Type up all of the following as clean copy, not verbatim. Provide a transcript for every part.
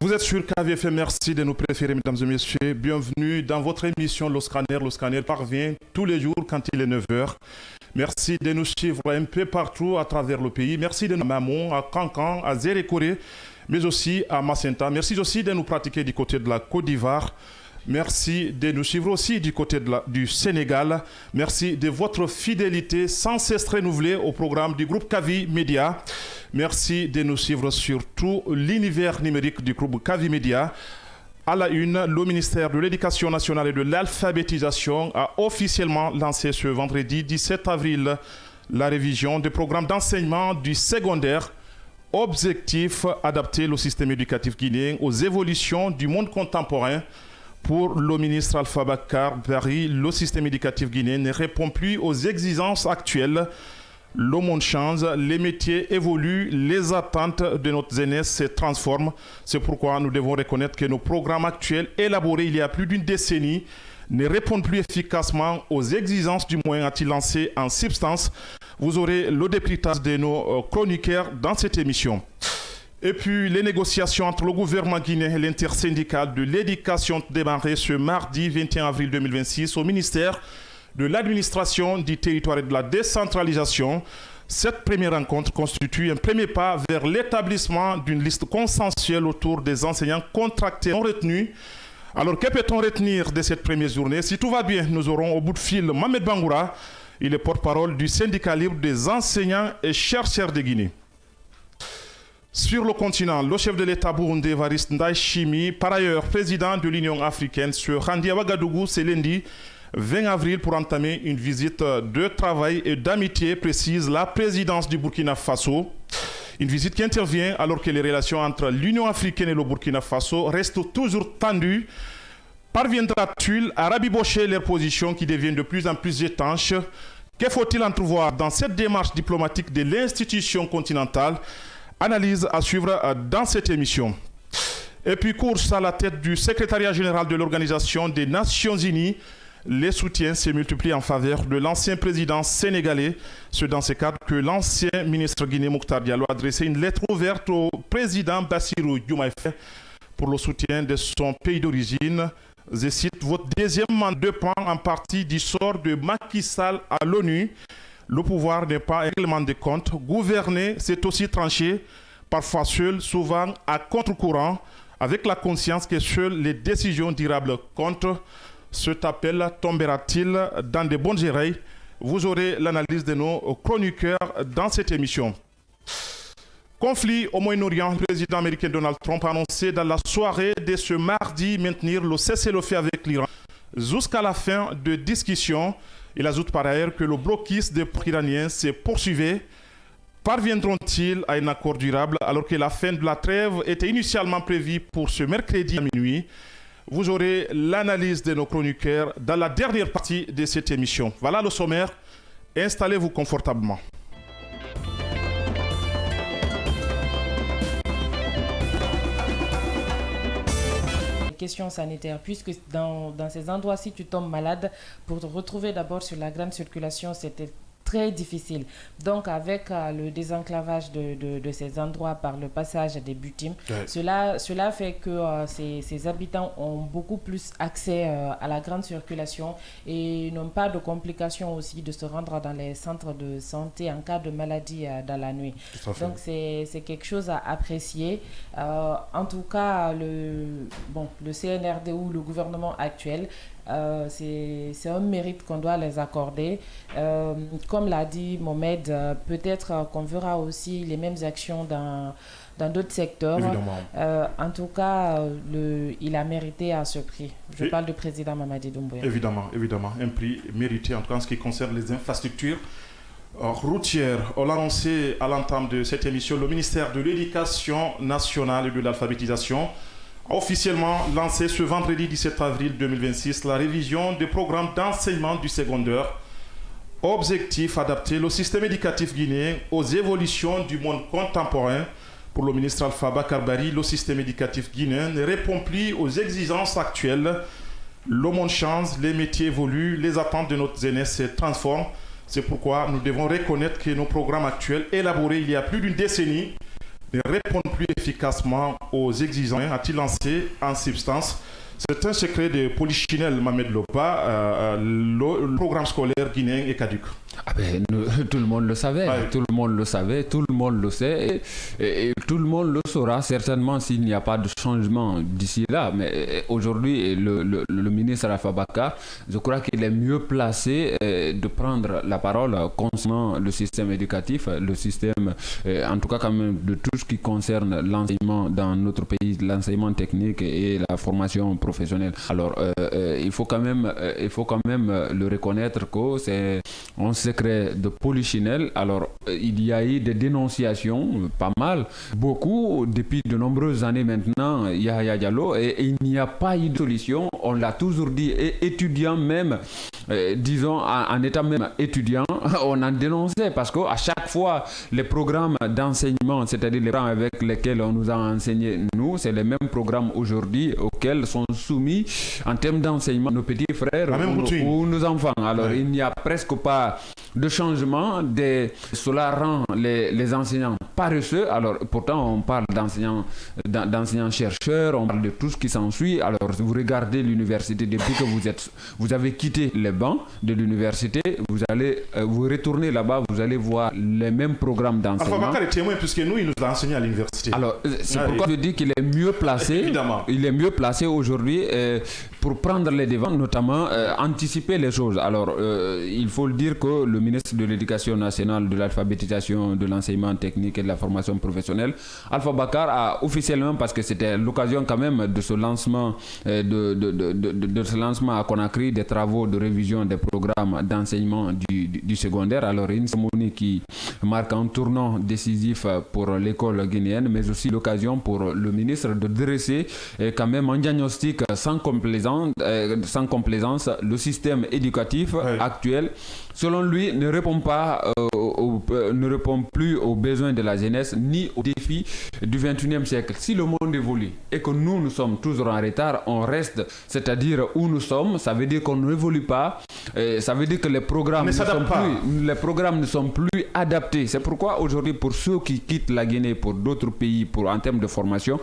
Vous êtes sur KVFM, merci de nous préférer, mesdames et messieurs. Bienvenue dans votre émission Le Scanner. Le Scanner parvient tous les jours quand il est 9 h. Merci de nous suivre un peu partout à travers le pays. Merci de nous à Mamon, à Cancan, à Zérékoré, mais aussi à Macenta. Merci aussi de nous pratiquer du côté de la Côte d'Ivoire. Merci de nous suivre aussi du côté du Sénégal. Merci de votre fidélité sans cesse renouvelée au programme du groupe Kavi Média. Merci de nous suivre sur tout l'univers numérique du groupe Kavi Média. À la une, le ministère de l'Éducation nationale et de l'alphabétisation a officiellement lancé ce vendredi 17 avril la révision des programmes d'enseignement du secondaire. Objectif, adapter le système éducatif guinéen aux évolutions du monde contemporain. Pour le ministre Alpha Bakar Barry, le système éducatif guinéen ne répond plus aux exigences actuelles. Le monde change, les métiers évoluent, les attentes de notre jeunesse se transforment. C'est pourquoi nous devons reconnaître que nos programmes actuels, élaborés il y a plus d'une décennie, ne répondent plus efficacement aux exigences du moyen, a-t-il lancé en substance. Vous aurez le décryptage de nos chroniqueurs dans cette émission. Et puis, les négociations entre le gouvernement guinéen et l'intersyndicale de l'éducation démarrées ce mardi 21 avril 2026 au ministère de l'administration du territoire et de la décentralisation. Cette première rencontre constitue un premier pas vers l'établissement d'une liste consensuelle autour des enseignants contractés non retenus. Alors, que peut-on retenir de cette première journée? Si tout va bien, nous aurons au bout de fil Mohamed Bangoura. Il est porte-parole du syndicat libre des enseignants et chercheurs de Guinée. Sur le continent, le chef de l'État burundais Evariste Ndayishimiye, par ailleurs président de l'Union africaine, se rendit à Ouagadougou ce lundi 20 avril pour entamer une visite de travail et d'amitié, précise la présidence du Burkina Faso. Une visite qui intervient alors que les relations entre l'Union africaine et le Burkina Faso restent toujours tendues. Parviendra-t-il à rabibocher leurs positions qui deviennent de plus en plus étanches? Que faut-il entrevoir dans cette démarche diplomatique de l'institution continentale? Analyse à suivre dans cette émission. Et puis, course à la tête du secrétariat général de l'Organisation des Nations Unies. Les soutiens se multiplient en faveur de l'ancien président sénégalais. C'est dans ce cadre que l'ancien ministre guinéen Mokhtar Diallo a adressé une lettre ouverte au président Bassirou Diomaye Faye pour le soutien de son pays d'origine. Je cite: votre deuxième mandat dépend en partie du sort de Macky Sall à l'ONU. Le pouvoir n'est pas un règlement de compte. Gouverner, c'est aussi trancher, parfois seul, souvent à contre-courant, avec la conscience que seules les décisions durables comptent. Cet appel tombera-t-il dans de bonnes oreilles? Vous aurez l'analyse de nos chroniqueurs dans cette émission. Conflit au Moyen-Orient, le président américain Donald Trump a annoncé dans la soirée de ce mardi maintenir le cessez-le-feu avec l'Iran jusqu'à la fin de discussions. Il ajoute par ailleurs que le blocus des Iraniens se poursuivait. Parviendront-ils à un accord durable alors que la fin de la trêve était initialement prévue pour ce mercredi à minuit? Vous aurez l'analyse de nos chroniqueurs dans la dernière partie de cette émission. Voilà le sommaire. Installez-vous confortablement. Questions sanitaires, puisque dans ces endroits, si tu tombes malade, pour te retrouver d'abord sur la grande circulation, c'était très difficile. Donc, avec le désenclavage de ces endroits par le passage des butimes, cela fait que ces habitants ont beaucoup plus accès à la grande circulation et n'ont pas de complications aussi de se rendre dans les centres de santé en cas de maladie dans la nuit. Donc, c'est quelque chose à apprécier. En tout cas, le CNRD ou le gouvernement actuel, c'est un mérite qu'on doit les accorder. Comme l'a dit Mohamed, peut-être qu'on verra aussi les mêmes actions dans d'autres secteurs. En tout cas, il a mérité à ce prix. Je parle du président Mamadi Doumbouya. Évidemment, un prix mérité en tout cas en ce qui concerne les infrastructures routières. On l'a annoncé à l'entame de cette émission, le ministère de l'Éducation nationale et de l'alphabétisation a officiellement lancé ce vendredi 17 avril 2026 la révision des programmes d'enseignement du secondaire. Objectif, adapter le système éducatif guinéen aux évolutions du monde contemporain. Pour le ministre Alpha Bakar Barry, le système éducatif guinéen ne répond plus aux exigences actuelles. Le monde change, les métiers évoluent, les attentes de notre jeunesse se transforment. C'est pourquoi nous devons reconnaître que nos programmes actuels, élaborés il y a plus d'une décennie, ne répondent plus efficacement aux exigences, a-t-il lancé en substance. C'est un secret de Polichinelle Mohamed Lopa, le programme scolaire guinéen est caduc. Ah ben, tout le monde le savait, tout le monde le savait, tout le monde le sait et tout le monde le saura certainement s'il n'y a pas de changement d'ici là. Mais aujourd'hui, le ministre Alpha Bakar, je crois qu'il est mieux placé de prendre la parole concernant le système éducatif, le système, en tout cas quand même de tout ce qui concerne l'enseignement dans notre pays, l'enseignement technique et la formation professionnelle. Alors, il faut quand même le reconnaître que c'est un secret de Polichinelle. Alors, il y a eu des dénonciations, pas mal, beaucoup, depuis de nombreuses années maintenant, Yahya Diallo, et il n'y a pas eu de solution. On l'a toujours dit, et étudiants même, disons, en étant même étudiant, on en dénonçait parce qu'à chaque fois, les programmes d'enseignement, c'est-à-dire les programmes avec lesquels on nous a enseigné, nous, c'est les mêmes programmes aujourd'hui auxquels sont soumis en termes d'enseignement nos petits frères ou nos enfants. Alors, il n'y a presque pas de changement. Cela rend les enseignants paresseux. Alors, pourtant, on parle d'enseignants-chercheurs, on parle de tout ce qui s'ensuit. Alors, vous regardez l'université, depuis que vous avez quitté les bancs de l'université, vous retournez là-bas, vous allez voir les mêmes programmes d'enseignement. Alpha Bakar est témoin, puisque nous, il nous a enseigné à l'université. Alors, c'est pourquoi je dis qu'il est mieux placé. Évidemment. Il est mieux placé aujourd'hui pour prendre les devants, notamment anticiper les choses. Alors, il faut le dire que le ministre de l'Éducation nationale, de l'alphabétisation, de l'enseignement technique et de la formation professionnelle, Alpha Bakar a officiellement, parce que c'était l'occasion quand même de ce lancement, de ce lancement à Conakry des travaux de révision des programmes d'enseignement du secondaire. Alors, une cérémonie qui marque un tournant décisif pour l'école guinéenne, mais aussi l'occasion pour le ministre de dresser quand même un diagnostic sans complaisance, le système éducatif actuel, selon lui, ne répond plus aux besoins de la jeunesse ni aux défis du XXIe siècle. Si le monde évolue et que nous sommes toujours en retard, on reste, c'est-à-dire où nous sommes, ça veut dire qu'on n'évolue pas, ça veut dire que les programmes ne sont plus adaptés. C'est pourquoi aujourd'hui, pour ceux qui quittent la Guinée pour d'autres pays en termes de formation,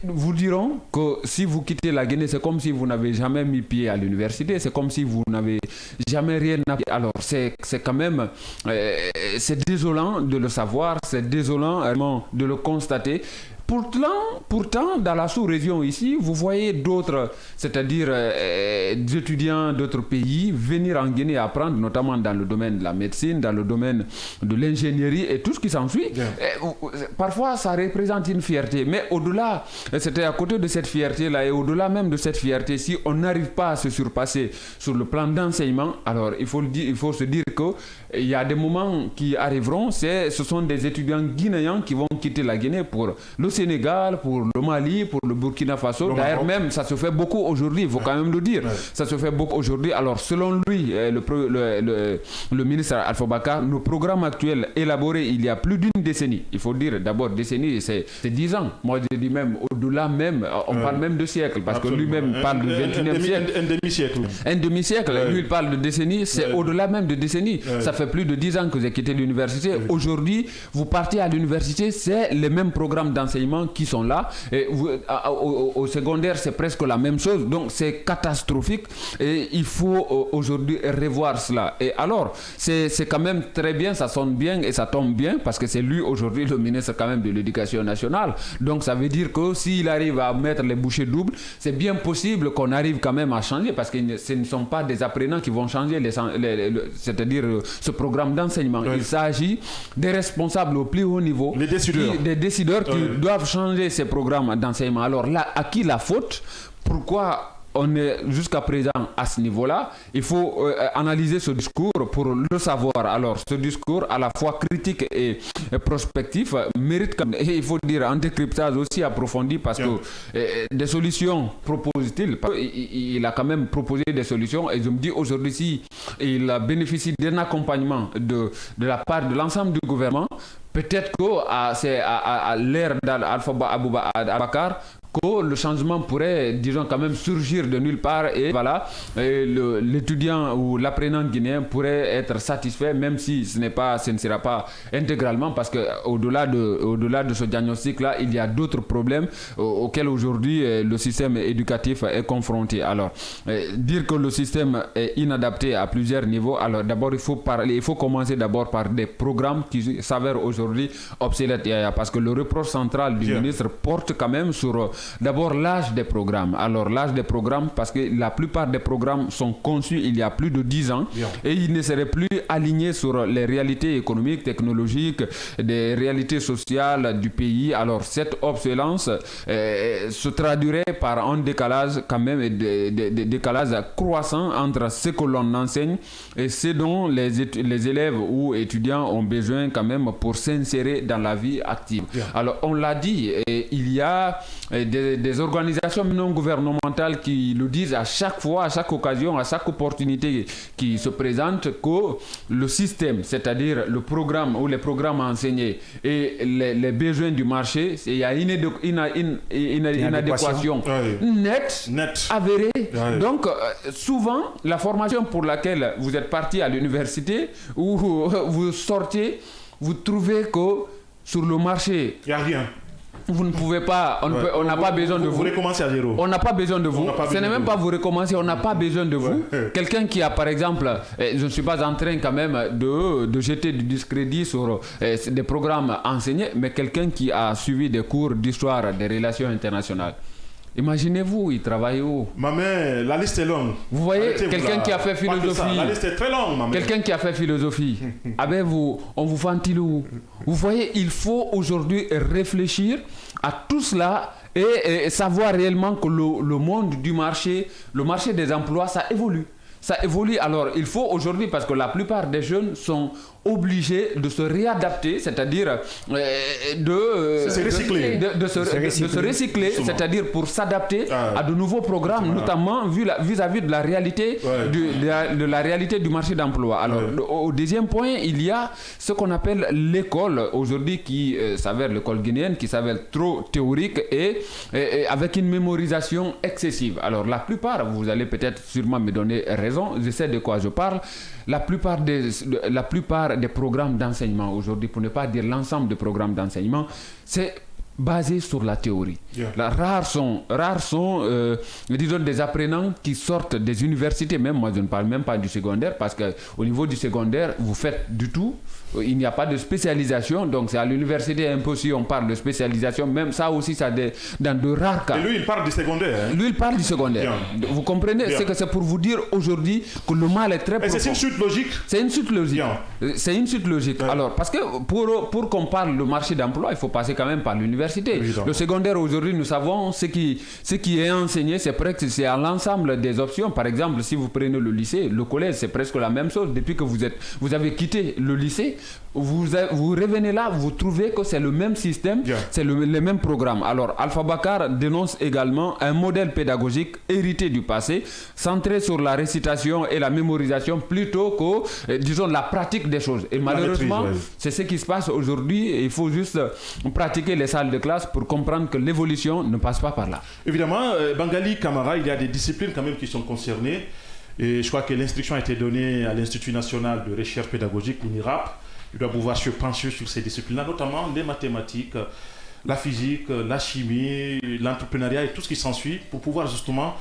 vous diront que si vous quittez la Guinée, c'est comme si vous n'avez jamais mis pied à l'université, c'est comme si vous n'avez jamais rien appris. Alors c'est quand même, c'est désolant de le savoir, c'est désolant vraiment de le constater. Pourtant, dans la sous-région ici, vous voyez d'autres, c'est-à-dire des étudiants d'autres pays venir en Guinée apprendre, notamment dans le domaine de la médecine, dans le domaine de l'ingénierie et tout ce qui s'ensuit. Parfois, ça représente une fierté, mais au-delà, c'était à côté de cette fierté-là et au-delà même de cette fierté, si on n'arrive pas à se surpasser sur le plan d'enseignement, alors il faut se dire qu'il y a des moments qui arriveront, ce sont des étudiants guinéens qui vont quitter la Guinée pour le Sénégal, pour le Mali, pour le Burkina Faso. D'ailleurs même, ça se fait beaucoup aujourd'hui, il faut quand même le dire. Ça se fait beaucoup aujourd'hui. Alors selon lui, le ministre Alpha Bakar, nos programmes actuels élaborés il y a plus d'une décennie. Il faut dire d'abord décennie, c'est 10 ans. Moi je dis même au-delà même, on parle même de siècle, parce que lui-même parle du 21e siècle. Un demi-siècle. Un demi-siècle. Lui il parle de décennie, c'est au-delà même de décennie. Ça fait plus de 10 ans que j'ai quitté l'université. Aujourd'hui, vous partez à l'université, c'est les mêmes programmes d'enseignement qui sont là. Et au secondaire, c'est presque la même chose. Donc, c'est catastrophique. Et il faut aujourd'hui revoir cela. Et alors, c'est quand même très bien, ça sonne bien et ça tombe bien parce que c'est lui aujourd'hui le ministre quand même de l'Éducation nationale. Donc, ça veut dire que s'il arrive à mettre les bouchées doubles, c'est bien possible qu'on arrive quand même à changer parce que ce ne sont pas des apprenants qui vont changer, c'est-à-dire ce programme d'enseignement. Il s'agit des responsables au plus haut niveau, des décideurs qui doivent changer ces programmes d'enseignement. Alors là, à qui la faute? Pourquoi on est jusqu'à présent à ce niveau-là? Il faut analyser ce discours pour le savoir. Alors, ce discours, à la fois critique et prospectif, mérite, et il faut dire, un décryptage aussi approfondi parce que des solutions propose-t-il? Il a quand même proposé des solutions et je me dis aujourd'hui, si il bénéficie d'un accompagnement de la part de l'ensemble du gouvernement, peut-être que c'est à l'ère d'Alpha Bakar que le changement pourrait, disons, quand même surgir de nulle part et voilà, l'étudiant ou l'apprenant guinéen pourrait être satisfait, même si ce ne sera pas intégralement, parce que au-delà de ce diagnostic-là, il y a d'autres problèmes auxquels aujourd'hui le système éducatif est confronté. Alors, dire que le système est inadapté à plusieurs niveaux, alors d'abord il faut commencer d'abord par des programmes qui s'avèrent aujourd'hui obsolètes, parce que le reproche central du ministre porte quand même sur d'abord l'âge des programmes. Alors l'âge des programmes, parce que la plupart des programmes sont conçus il y a plus de 10 ans et ils ne seraient plus alignés sur les réalités économiques, technologiques, des réalités sociales du pays. Alors cette obsolescence se traduirait par un décalage quand même, des décalages croissants entre ce que l'on enseigne et ce dont les élèves ou étudiants ont besoin quand même pour s'insérer dans la vie active. Alors on l'a dit, il y a des organisations non gouvernementales qui le disent à chaque fois, à chaque occasion, à chaque opportunité qui se présente, que le système, c'est-à-dire le programme ou les programmes enseignés et les besoins du marché, il y a une inadéquation nette, avérée. Donc souvent, la formation pour laquelle vous êtes parti à l'université ou vous sortez, vous trouvez que sur le marché, il n'y a rien. Vous ne pouvez pas, on n'a pas besoin de vous. Vous recommencez à zéro. On n'a pas besoin de vous. Ce n'est même pas vous recommencer, on n'a pas besoin de vous. Quelqu'un qui a, par exemple, je ne suis pas en train quand même de jeter du discrédit sur des programmes enseignés, mais quelqu'un qui a suivi des cours d'histoire des relations internationales. Imaginez-vous, il travaille où? Maman, la liste est longue. Vous voyez, quelqu'un qui a fait philosophie. La liste est très longue, maman. Quelqu'un qui a fait philosophie. Avec vous, on vous fend-il où? Vous voyez, il faut aujourd'hui réfléchir à tout cela et savoir réellement que le monde du marché, le marché des emplois, ça évolue. Ça évolue. Alors, il faut aujourd'hui, parce que la plupart des jeunes sont obligés de se réadapter, c'est-à-dire de se recycler, c'est-à-dire pour s'adapter à de nouveaux programmes, notamment vis-à-vis de la réalité, de la réalité du marché d'emploi. Alors, au deuxième point, il y a ce qu'on appelle l'école aujourd'hui qui s'avère l'école guinéenne, qui s'avère trop théorique et avec une mémorisation excessive. Alors, la plupart, vous allez peut-être sûrement me donner raison, je sais de quoi je parle. La plupart des programmes d'enseignement aujourd'hui, pour ne pas dire l'ensemble des programmes d'enseignement, c'est basé sur la théorie. Rares sont disons, des apprenants qui sortent des universités. Même moi, je ne parle même pas du secondaire, parce qu'au niveau du secondaire, vous faites du tout. Il n'y a pas de spécialisation, donc c'est à l'université un peu si on parle de spécialisation, même ça aussi, ça dans de rares cas. Et lui, il parle du secondaire. Hein? Lui, il parle du secondaire. Vous comprenez? C'est que c'est pour vous dire aujourd'hui que le mal est très profond. C'est une suite logique. C'est une suite logique. C'est une suite logique. Alors, parce que pour qu'on parle du marché d'emploi, il faut passer quand même par l'université. Évidemment. Le secondaire, aujourd'hui, nous savons ce qui est enseigné, c'est presque c'est à l'ensemble des options. Par exemple, si vous prenez le lycée, le collège, c'est presque la même chose. Depuis que vous avez quitté le lycée, vous revenez là, vous trouvez que c'est le même système, c'est les mêmes programmes. Alors, Alpha Bakar dénonce également un modèle pédagogique hérité du passé, centré sur la récitation et la mémorisation plutôt que, disons, la pratique des choses. Et malheureusement, c'est ce qui se passe aujourd'hui. Il faut juste pratiquer les salles de classe pour comprendre que l'évolution ne passe pas par là. Évidemment, Bangali Camara, il y a des disciplines quand même qui sont concernées. Et je crois que l'instruction a été donnée à l'Institut national de recherche pédagogique, l'INIRAP. Il doit pouvoir se pencher sur ces disciplines-là, notamment les mathématiques, la physique, la chimie, l'entrepreneuriat et tout ce qui s'ensuit pour pouvoir justement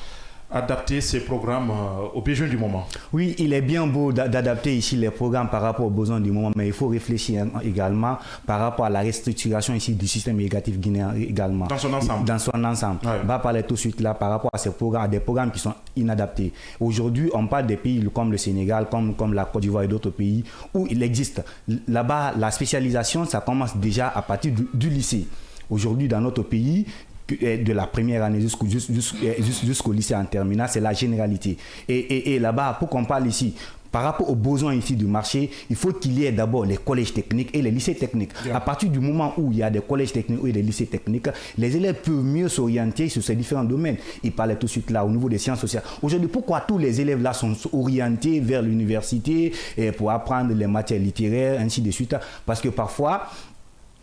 adapter ces programmes aux besoins du moment. Oui, il est bien beau d'adapter ici les programmes par rapport aux besoins du moment, mais il faut réfléchir également par rapport à la restructuration ici du système éducatif guinéen également. Dans son ensemble. Dans son ensemble. Ouais. On va parler tout de suite là par rapport à ces programmes, à des programmes qui sont inadaptés. Aujourd'hui, on parle des pays comme le Sénégal, comme la Côte d'Ivoire et d'autres pays où il existe. Là-bas, la spécialisation, ça commence déjà à partir du lycée. Aujourd'hui, dans notre pays, de la première année jusqu'au lycée en terminale, c'est la généralité. Et là-bas, pour qu'on parle ici, par rapport aux besoins ici du marché, il faut qu'il y ait d'abord les collèges techniques et les lycées techniques. À partir du moment où il y a des collèges techniques ou des lycées techniques, les élèves peuvent mieux s'orienter sur ces différents domaines. Il parlait tout de suite là au niveau des sciences sociales. Aujourd'hui, pourquoi tous les élèves là sont orientés vers l'université pour apprendre les matières littéraires, ainsi de suite? Parce que parfois,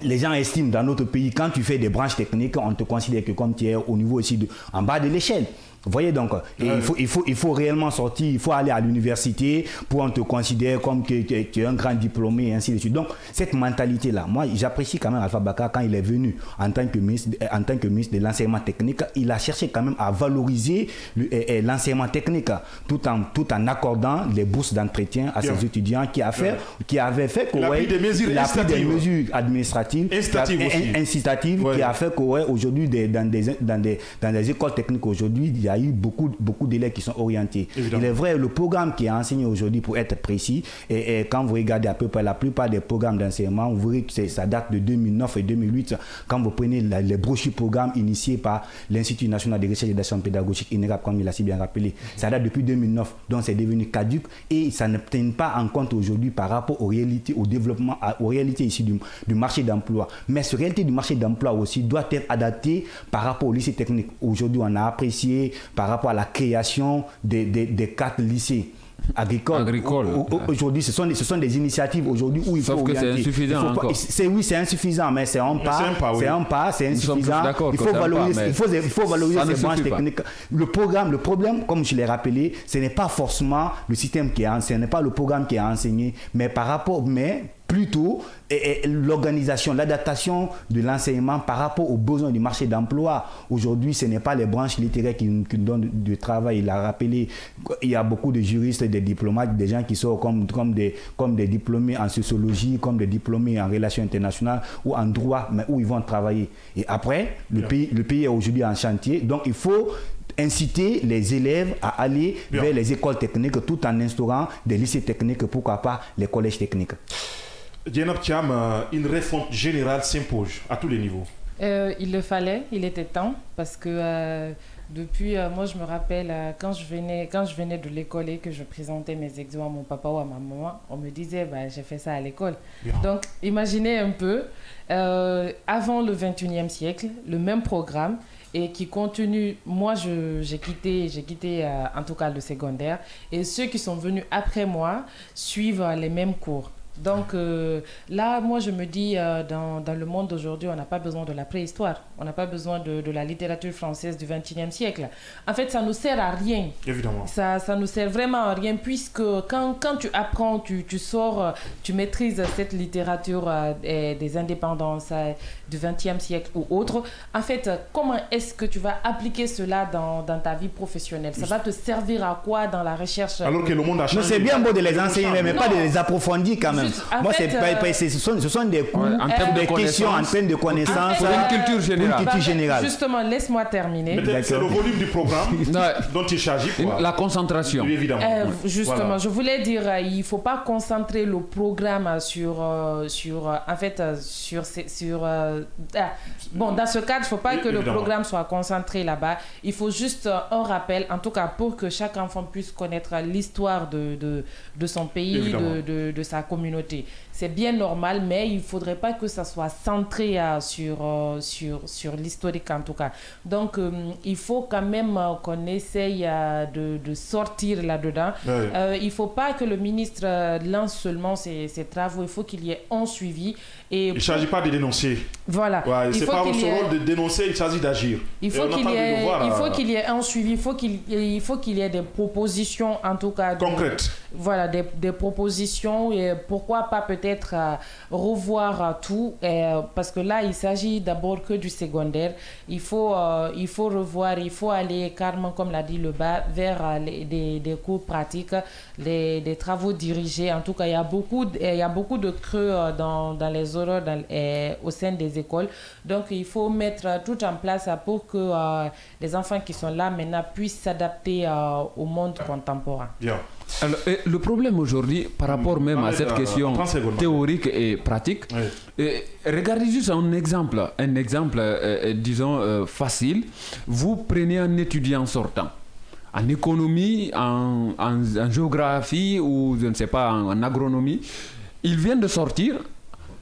les gens estiment dans notre pays, quand tu fais des branches techniques, on te considère que comme tu es au niveau aussi en bas de l'échelle. Vous voyez donc, et il faut réellement sortir, il faut aller à l'université pour on te considère comme que tu es un grand diplômé et ainsi de suite. Donc cette mentalité-là, moi j'apprécie quand même Alpha Bakar quand il est venu en tant que ministre de l'enseignement technique, il a cherché quand même à valoriser l'enseignement technique tout en accordant les bourses d'entretien à ses étudiants qui avait fait qu'il a pris des mesures administratives, incitatives qui a fait qu'aujourd'hui dans des écoles techniques aujourd'hui, il y a eu beaucoup d'élèves qui sont orientés. Évidemment. Il est vrai, le programme qui est enseigné aujourd'hui, pour être précis, et quand vous regardez à peu près la plupart des programmes d'enseignement, vous verrez que ça date de 2009 et 2008. Quand vous prenez les brochures programmes initiés par l'Institut national de recherche et d'action pédagogique, INERAP, comme il a si bien rappelé, ça date depuis 2009, donc c'est devenu caduc et ça ne tient pas en compte aujourd'hui par rapport aux réalités, au développement, aux réalités ici du marché d'emploi. Mais cette réalité du marché d'emploi aussi doit être adaptée par rapport au lycée technique. Aujourd'hui, on a apprécié par rapport à la création des 4 lycées agricoles. Aujourd'hui, ce sont des initiatives aujourd'hui où il faut orienter. Sauf que c'est insuffisant encore. C'est insuffisant, mais c'est un pas, c'est insuffisant. Il faut valoriser ces branches techniques. Le problème, comme je l'ai rappelé, ce n'est pas forcément le système qui est enseigné, ce n'est pas le programme qui est enseigné, mais plutôt l'organisation, l'adaptation de l'enseignement par rapport aux besoins du marché d'emploi. Aujourd'hui, ce n'est pas les branches littéraires qui donnent du travail. Il a rappelé, il y a beaucoup de juristes, des diplomates, des gens qui sont comme des diplômés en sociologie, comme des diplômés en relations internationales ou en droit, mais où ils vont travailler. Et après, le pays est aujourd'hui en chantier, donc il faut inciter les élèves à aller vers les écoles techniques tout en instaurant des lycées techniques, pourquoi pas les collèges techniques. Dieynaba Thiam, une refonte générale s'impose à tous les niveaux. Il le fallait, il était temps, parce que depuis, moi je me rappelle, quand je venais de l'école et que je présentais mes examens à mon papa ou à ma maman, on me disait, j'ai fait ça à l'école. Bien. Donc imaginez un peu, avant le 21e siècle, le même programme, et qui continue. Moi, j'ai quitté en tout cas le secondaire, et ceux qui sont venus après moi suivent les mêmes cours. Donc là, moi, je me dis, dans le monde d'aujourd'hui, on n'a pas besoin de la préhistoire. On n'a pas besoin de la littérature française du XXIe siècle. En fait, ça ne nous sert à rien. Évidemment. Ça nous sert vraiment à rien, puisque quand tu apprends, tu sors, tu maîtrises cette littérature des indépendances du XXe siècle ou autre. En fait, comment est-ce que tu vas appliquer cela dans ta vie professionnelle? Ça va te servir à quoi dans la recherche? Alors que le monde a changé. C'est bien beau de les enseigner, mais pas de les approfondir quand même. Moi, ce sont des cours, des questions en termes de connaissances, une culture générale. Justement, laisse-moi terminer. C'est le volume du programme dont il s'agit. La concentration. Évidemment. Justement, voilà. Je voulais dire, il ne faut pas concentrer le programme sur dans ce cadre, il ne faut pas que le programme soit concentré là-bas. Il faut juste un rappel, en tout cas pour que chaque enfant puisse connaître l'histoire de son pays, de sa communauté. C'est bien normal, mais il ne faudrait pas que ça soit centré sur l'historique en tout cas. Donc, il faut quand même qu'on essaye de sortir là-dedans. Ouais. Il ne faut pas que le ministre lance seulement ses travaux, il faut qu'il y ait un suivi. Et il ne s'agit pas de dénoncer. Voilà. Ouais, ce n'est pas votre rôle de dénoncer, il s'agit d'agir. Il faut qu'il y ait un suivi, il faut qu'il y ait des propositions en tout cas. Concrètes. Voilà, des propositions et pourquoi pas peut-être revoir tout parce que là, il s'agit d'abord que du secondaire. Il faut revoir, il faut aller carrément, comme l'a dit le bas, vers des cours pratiques, des travaux dirigés. En tout cas, il y a beaucoup de creux dans les horaires au sein des écoles. Donc, il faut mettre tout en place pour que les enfants qui sont là maintenant puissent s'adapter au monde contemporain. Bien. Alors, le problème aujourd'hui, par rapport même à cette question théorique et pratique, regardez juste un exemple disons facile. Vous prenez un étudiant sortant en économie, en géographie ou je ne sais pas, en agronomie. Il vient de sortir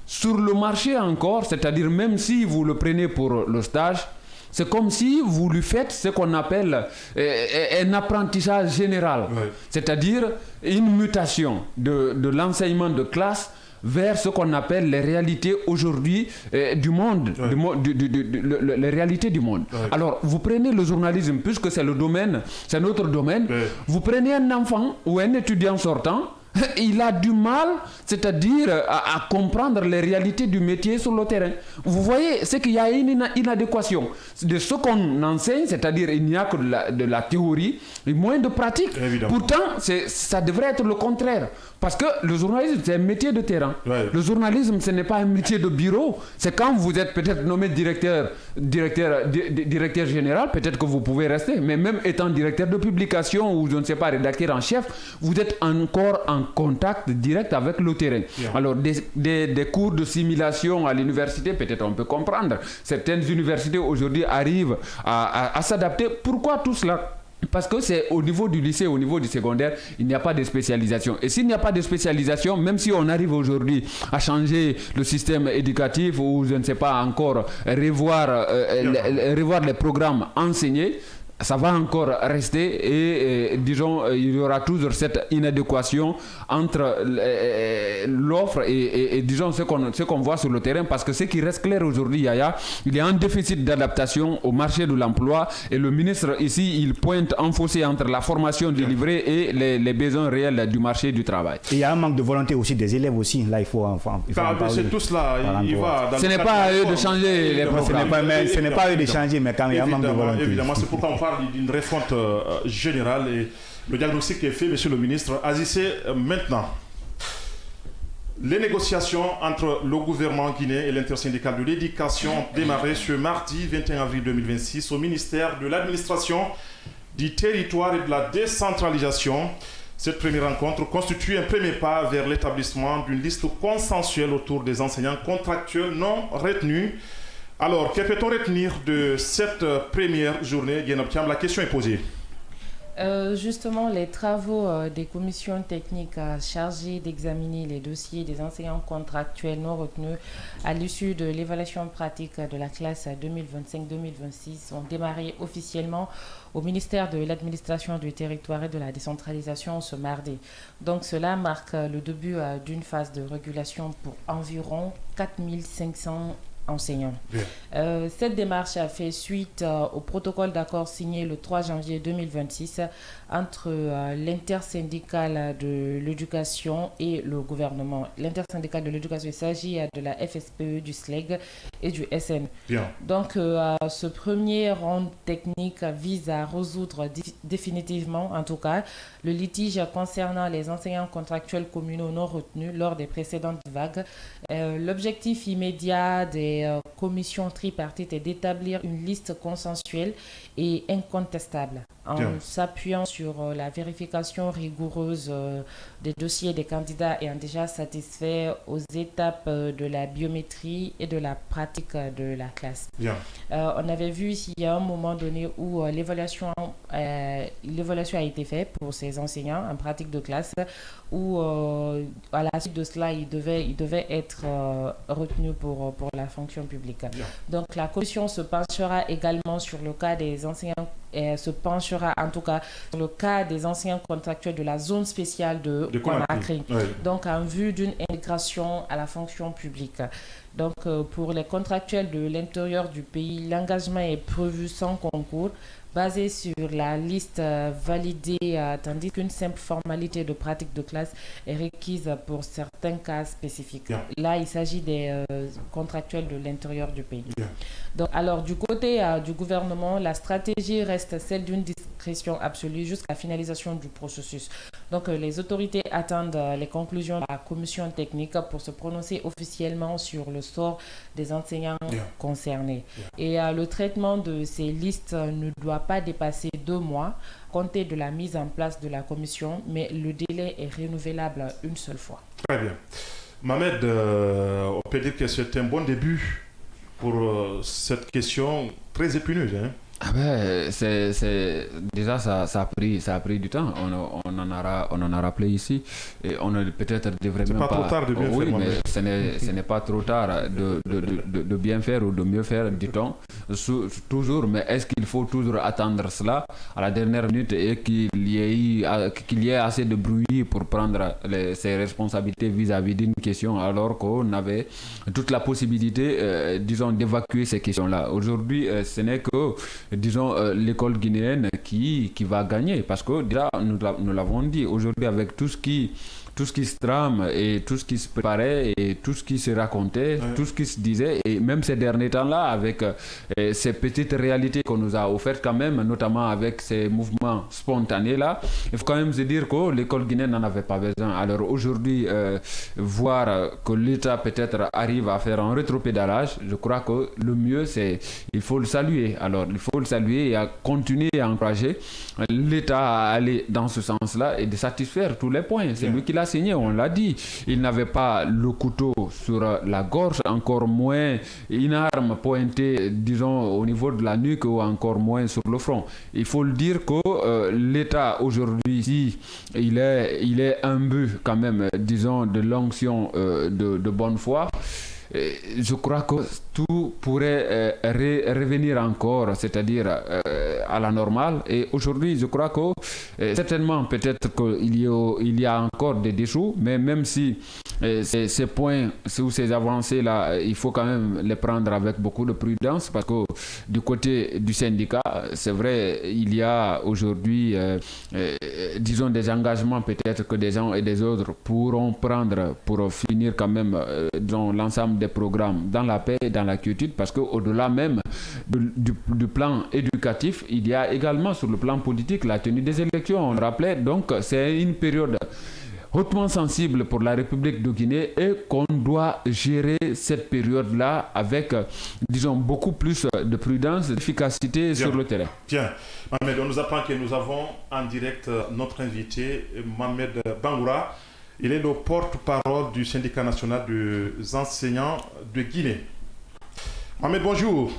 sur le marché encore, c'est-à-dire même si vous le prenez pour le stage, c'est comme si vous lui faites ce qu'on appelle un apprentissage général, c'est-à-dire une mutation de l'enseignement de classe vers ce qu'on appelle les réalités aujourd'hui du monde, les réalités du monde. Alors, vous prenez le journalisme, puisque c'est le domaine, c'est notre domaine, vous prenez un enfant ou un étudiant sortant, il a du mal, c'est-à-dire à comprendre les réalités du métier sur le terrain. Vous voyez, c'est qu'il y a une inadéquation de ce qu'on enseigne, c'est-à-dire il n'y a que de la théorie et moins de pratique. Évidemment. Pourtant, ça devrait être le contraire. Parce que le journalisme, c'est un métier de terrain. Le journalisme, ce n'est pas un métier de bureau. C'est quand vous êtes peut-être nommé directeur général, peut-être que vous pouvez rester. Mais même étant directeur de publication ou je ne sais pas, rédacteur en chef, vous êtes encore en contact direct avec le terrain. Alors, des cours de simulation à l'université, peut-être on peut comprendre. Certaines universités aujourd'hui arrivent à s'adapter. Pourquoi tout cela ? Parce que c'est au niveau du lycée, au niveau du secondaire, il n'y a pas de spécialisation. Et s'il n'y a pas de spécialisation, même si on arrive aujourd'hui à changer le système éducatif ou je ne sais pas encore revoir les programmes enseignés, ça va encore rester et disons, il y aura toujours cette inadéquation entre l'offre et disons ce qu'on voit sur le terrain, parce que ce qui reste clair aujourd'hui, Yaya, il y a un déficit d'adaptation au marché de l'emploi et le ministre ici, il pointe un fossé entre la formation délivrée et les besoins réels du marché du travail. Et il y a un manque de volonté aussi des élèves aussi, là il faut c'est tout cela, il va dans ce n'est pas à eux de changer les programmes. Ce n'est pas à eux de changer, mais quand il y a un manque de volonté. Évidemment, c'est pourquoi on parle d'une refonte générale et le diagnostic est fait, monsieur le ministre. Agissez maintenant. Les négociations entre le gouvernement guinéen et l'intersyndicale de l'éducation ont démarré ce mardi 21 avril 2026 au ministère de l'administration, du territoire et de la décentralisation. Cette première rencontre constitue un premier pas vers l'établissement d'une liste consensuelle autour des enseignants contractuels non retenus. Alors, que peut-on retenir de cette première journée, Guénop Thiam? La question est posée. Justement, les travaux des commissions techniques chargées d'examiner les dossiers des enseignants contractuels non retenus à l'issue de l'évaluation pratique de la classe 2025-2026 ont démarré officiellement au ministère de l'administration du territoire et de la décentralisation ce mardi. Donc cela marque le début d'une phase de régulation pour environ 4500 enseignants. Cette démarche a fait suite au protocole d'accord signé le 3 janvier 2026 entre l'intersyndicale de l'éducation et le gouvernement. L'intersyndicale de l'éducation, il s'agit de la FSPE, du SLEG et du SN. Donc ce premier round technique vise à résoudre définitivement, en tout cas, le litige concernant les enseignants contractuels communaux non retenus lors des précédentes vagues. L'objectif immédiat des commissions tripartites est d'établir une liste consensuelle et incontestable en s'appuyant sur la vérification rigoureuse des dossiers des candidats ayant déjà satisfait aux étapes de la biométrie et de la pratique de la classe. On avait vu ici il y a un moment donné où l'évaluation a été faite pour ces enseignants en pratique de classe où à la suite de cela ils devaient être retenus pour la fonction publique. Donc la commission se penchera également sur le cas des enseignants se penchera en tout cas sur le cas des enseignants contractuels de la zone spéciale de Conakry. Donc en vue d'une intégration à la fonction publique. Donc pour les contractuels de l'intérieur du pays, l'engagement est prévu sans concours, basé sur la liste validée, tandis qu'une simple formalité de pratique de classe est requise pour certains cas spécifiques. Là, il s'agit des contractuels de l'intérieur du pays. Donc, alors, du côté du gouvernement, la stratégie reste celle d'une discrétion absolue jusqu'à finalisation du processus. Donc, les autorités attendent les conclusions de la commission technique pour se prononcer officiellement sur le sort des enseignants concernés. Et le traitement de ces listes ne doit pas dépasser 2 mois, compté de la mise en place de la commission, mais le délai est renouvelable une seule fois. Très bien. Mohamed, on peut dire que c'est un bon début pour cette question très épineuse. Déjà ça a pris du temps. On en a rappelé ici et on ne peut-être devrait même pas. C'est pas trop tard de bien faire. Oui, mais ce n'est pas trop tard de bien faire ou de mieux faire, dit-on toujours. Mais est-ce qu'il faut toujours attendre cela à la dernière minute et qu'il y ait assez de bruit pour prendre ses responsabilités vis-à-vis d'une question alors qu'on avait toute la possibilité, disons, d'évacuer ces questions-là. Aujourd'hui, ce n'est que, disons, l'école guinéenne qui va gagner parce que déjà, nous l'avons dit, aujourd'hui avec tout ce qui se trame et tout ce qui se préparait et tout ce qui se racontait, tout ce qui se disait, et même ces derniers temps-là, avec ces petites réalités qu'on nous a offertes quand même, notamment avec ces mouvements spontanés-là, il faut quand même se dire que l'école guinéenne n'en avait pas besoin. Alors aujourd'hui, voir que l'État peut-être arrive à faire un rétropédalage, je crois que le mieux, il faut le saluer. Alors il faut le saluer et à continuer à encourager l'État à aller dans ce sens-là et de satisfaire tous les points. C'est lui qui l'a signé, on l'a dit. Il n'avait pas le couteau sur la gorge, encore moins une arme pointée, disons, au niveau de la nuque ou encore moins sur le front. Il faut le dire que l'État aujourd'hui, si il est imbu quand même, disons, de l'onction de bonne foi. Je crois que tout pourrait revenir encore, c'est-à-dire à la normale. Et aujourd'hui, je crois que certainement, peut-être qu'il y a encore des déchets, mais même si ces points ou ces avancées-là, il faut quand même les prendre avec beaucoup de prudence parce que du côté du syndicat, c'est vrai, il y a aujourd'hui, disons, des engagements peut-être que des uns et des autres pourront prendre pour finir quand même dans l'ensemble des programmes dans la paix et dans la quiétude, parce qu'au-delà même du plan éducatif, il y a également sur le plan politique la tenue des élections. On le rappelait, donc c'est une période hautement sensible pour la République de Guinée et qu'on doit gérer cette période-là avec, disons, beaucoup plus de prudence, d'efficacité sur le terrain. Bien. Mohamed, on nous apprend que nous avons en direct notre invité, Mohamed Bangoura. Il est le porte-parole du syndicat national des enseignants de Guinée. Mohamed, bonjour.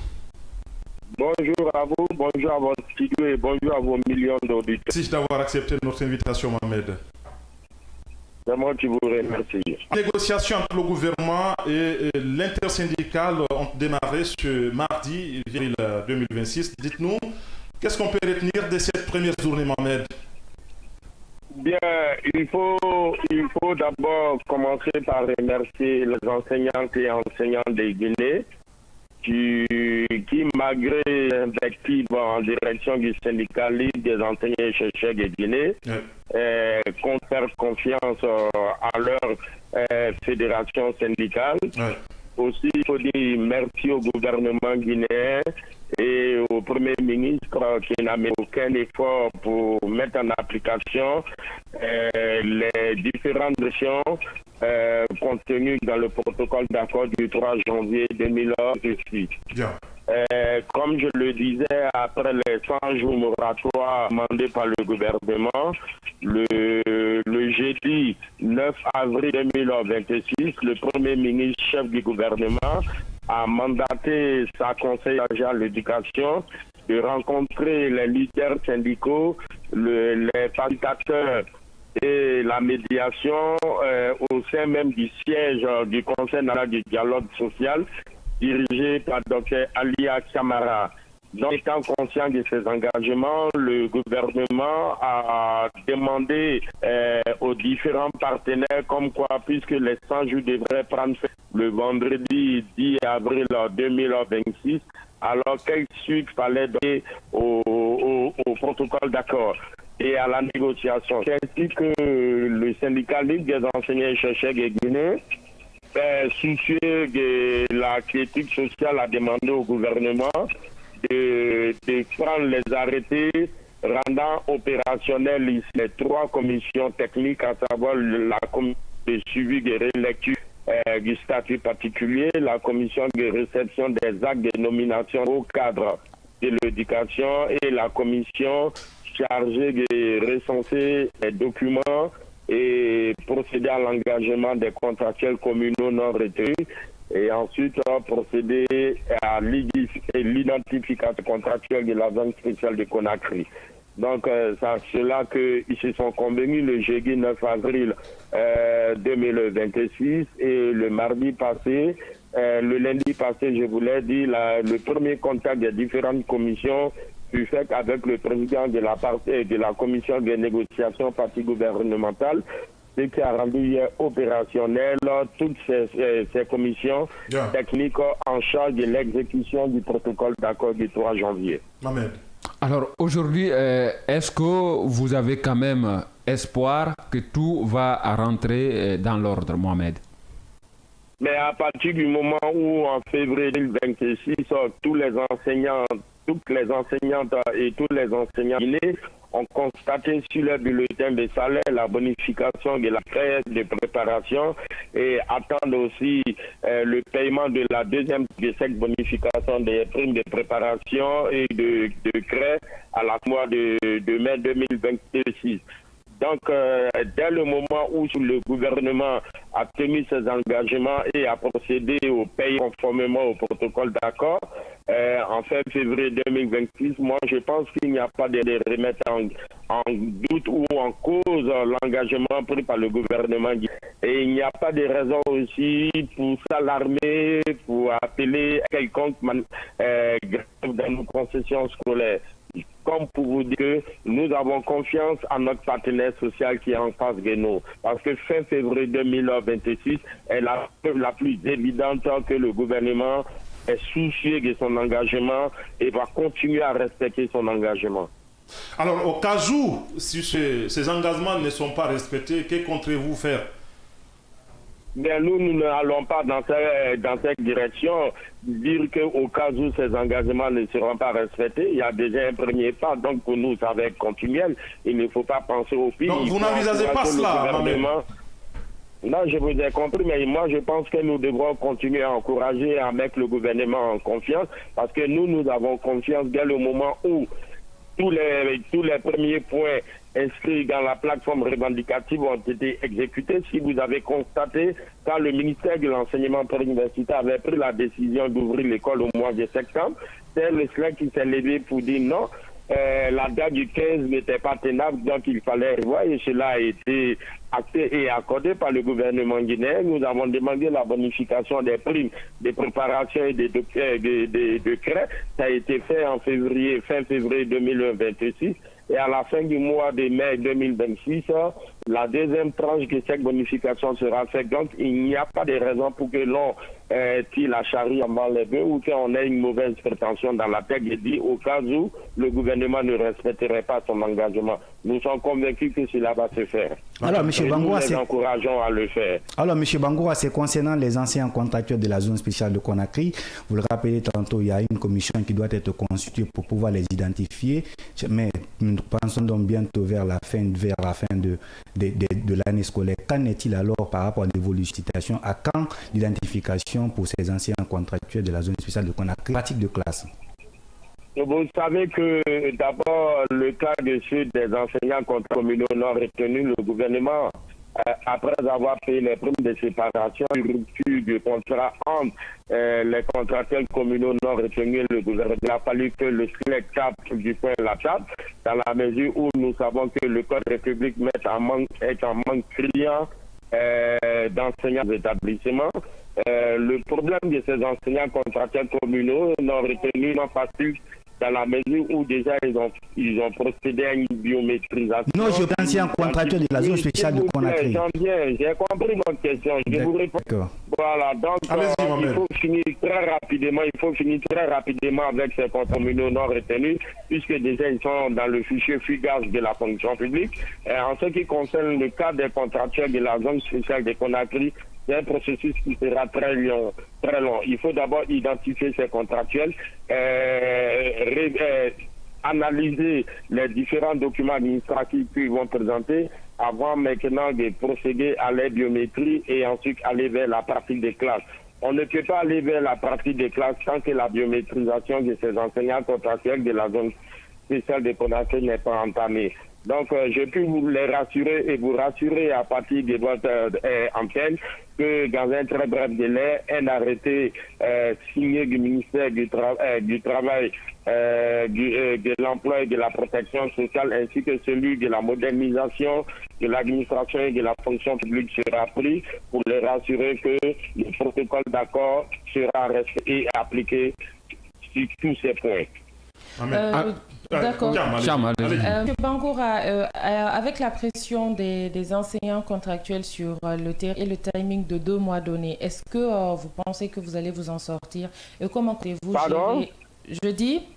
Bonjour à vous, bonjour à votre studio et bonjour à vos millions d'auditeurs. Merci d'avoir accepté notre invitation, Mohamed. C'est moi qui vous remercie. Les négociations entre le gouvernement et l'intersyndicale ont démarré ce mardi, avril 2026. Dites-nous, qu'est-ce qu'on peut retenir de cette première journée, Mohamed? Bien, il faut d'abord commencer par remercier les enseignantes et enseignants de Guinée qui malgré l'invective en direction du syndicat Ligue des enseignants et chercheurs de Guinée, confèrent confiance à leur fédération syndicale. Aussi, il faut dire merci au gouvernement guinéen et au Premier ministre qui n'a mis aucun effort pour mettre en application les différentes décisions contenues dans le protocole d'accord du 3 janvier 2018. Comme je le disais, après les 100 jours moratoires demandés par le gouvernement, le jeudi 9 avril 2026, le Premier ministre chef du gouvernement a mandaté sa conseillère à l'éducation de rencontrer les leaders syndicaux, les facilitateurs et la médiation au sein même du siège du Conseil national du dialogue social dirigé par Dr Alia Kamara. Donc, étant conscient de ces engagements, le gouvernement a demandé aux différents partenaires comme quoi, puisque les 100 jours devraient prendre fin le vendredi 10 avril 2026, alors quelle suite fallait donner au protocole d'accord et à la négociation. C'est ainsi que le syndicat Ligue des enseignants et chercheurs de Guinée, soucieux de la critique sociale, a demandé au gouvernement de prendre les arrêtés rendant opérationnels les 3 commissions techniques, à savoir la commission de suivi de relecture du statut particulier, la commission de réception des actes de nomination au cadre de l'éducation et la commission chargée de recenser les documents et procéder à l'engagement des contractuels communaux non retenus. et ensuite procéder à l'identification contractuelle de la zone spéciale de Conakry. Donc, c'est là qu'ils se sont convenus le jeudi 9 avril 2026 et le mardi passé, le lundi passé, je vous l'ai dit, le premier contact des différentes commissions fut fait avec le président de la commission de négociation partie gouvernementale, ce qui a rendu hier opérationnel toutes ces commissions techniques en charge de l'exécution du protocole d'accord du 3 janvier. Amen. Alors aujourd'hui, est-ce que vous avez quand même espoir que tout va rentrer dans l'ordre, Mohamed? Mais à partir du moment où en février 2026, toutes les enseignantes et tous les enseignants guinéens ont constaté sur leur bulletin de salaire la bonification de la frais de préparation et attendent aussi le paiement de la deuxième de cette bonification des primes de préparation et de craie à la mois de mai 2026. Donc, dès le moment où le gouvernement a tenu ses engagements et a procédé au paiement conformément au protocole d'accord, en fin février 2026, moi je pense qu'il n'y a pas de remettre en doute ou en cause l'engagement pris par le gouvernement. Et il n'y a pas de raison aussi pour s'alarmer, pour appeler quelconque grève dans nos concessions scolaires. Comme pour vous dire que nous avons confiance en notre partenaire social qui est en face de nous. Parce que fin février 2026 est la preuve la plus évidente que le gouvernement est soucieux de son engagement et va continuer à respecter son engagement. Alors, au cas où, si ces engagements ne sont pas respectés, que comptez-vous faire? Mais nous n'allons pas dans cette direction. Dire qu'au cas où ces engagements ne seront pas respectés, il y a déjà un premier pas. Donc pour nous, ça va être continuel. Il ne faut pas penser au pire. Donc vous n'envisagez pas cela, Non, je vous ai compris, mais moi je pense que nous devrons continuer à encourager, à mettre le gouvernement en confiance, parce que nous avons confiance dès le moment où tous les premiers points inscrits dans la plateforme revendicative ont été exécutés. Si vous avez constaté, quand le ministère de l'enseignement préuniversitaire avait pris la décision d'ouvrir l'école au mois de septembre, c'est le SLEC qui s'est levé pour dire non. La date du 15 n'était pas tenable, donc il fallait revoir, et cela a été acté et accordé par le gouvernement guinéen. Nous avons demandé la bonification des primes de préparation et de craie. Ça a été fait en fin février 2026. Et à la fin du mois de mai 2026, la deuxième tranche de cette bonification sera faite. Donc, il n'y a pas de raison pour que l'on tire la charrue avant les bœufs ou qu'on ait une mauvaise prétention dans la tête et dit au cas où le gouvernement ne respecterait pas son engagement. Nous sommes convaincus que cela va se faire. Alors, M. Bangoura, nous les encourageons à le faire. Alors, M. Bangoura, c'est concernant les anciens contractuels de la zone spéciale de Conakry. Vous le rappelez tantôt, il y a une commission qui doit être constituée pour pouvoir les identifier. Mais nous pensons donc bientôt vers la fin de l'année scolaire. Qu'en est-il alors par rapport à l'évolution? À quand l'identification pour ces anciens contractuels de la zone spéciale de Conakry? Pratique de classe. Vous savez que d'abord, le cas de ceux des enseignants communaux non retenus, le gouvernement, après avoir payé les primes de séparation, rupture du contrat entre les contractuels communaux non retenus et le gouvernement, il a fallu que le SLEC tape du point la table, dans la mesure où nous savons que le Code République est en manque criant d'enseignants d'établissement. Le problème de ces enseignants contractuels communaux non retenus, non passifs, dans la mesure où déjà ils ont procédé à une biométrisation. Non, je pense un contractuel de la zone spéciale de Conakry. J'ai compris votre question. Je vous réponds. Voilà, donc il faut finir très rapidement avec ces contrats communaux non retenus, puisque déjà ils sont dans le fichier fugage de la fonction publique. En ce qui concerne le cas des contractuels de la zone spéciale de Conakry, c'est un processus qui sera très long. Il faut d'abord identifier ces contractuels, analyser les différents documents administratifs qu'ils vont présenter avant maintenant de procéder à la biométrie et ensuite aller vers la pratique des classes. On ne peut pas aller vers la pratique des classes tant que la biométrisation de ces enseignants contractuels de la zone spéciale de Conakry n'est pas entamée. Donc, je peux vous les rassurer et vous rassurer à partir de votre antenne que dans un très bref délai, un arrêté signé du ministère du Travail, de l'Emploi et de la Protection sociale, ainsi que celui de la modernisation de l'administration et de la fonction publique sera pris pour les rassurer que le protocole d'accord sera respecté et appliqué sur tous ces points. D'accord. Allez. Bangoura, avec la pression des enseignants contractuels sur le terrain et le timing de 2 mois donnés, est-ce que vous pensez que vous allez vous en sortir? Et comment comptez-vous gérer? Je dis,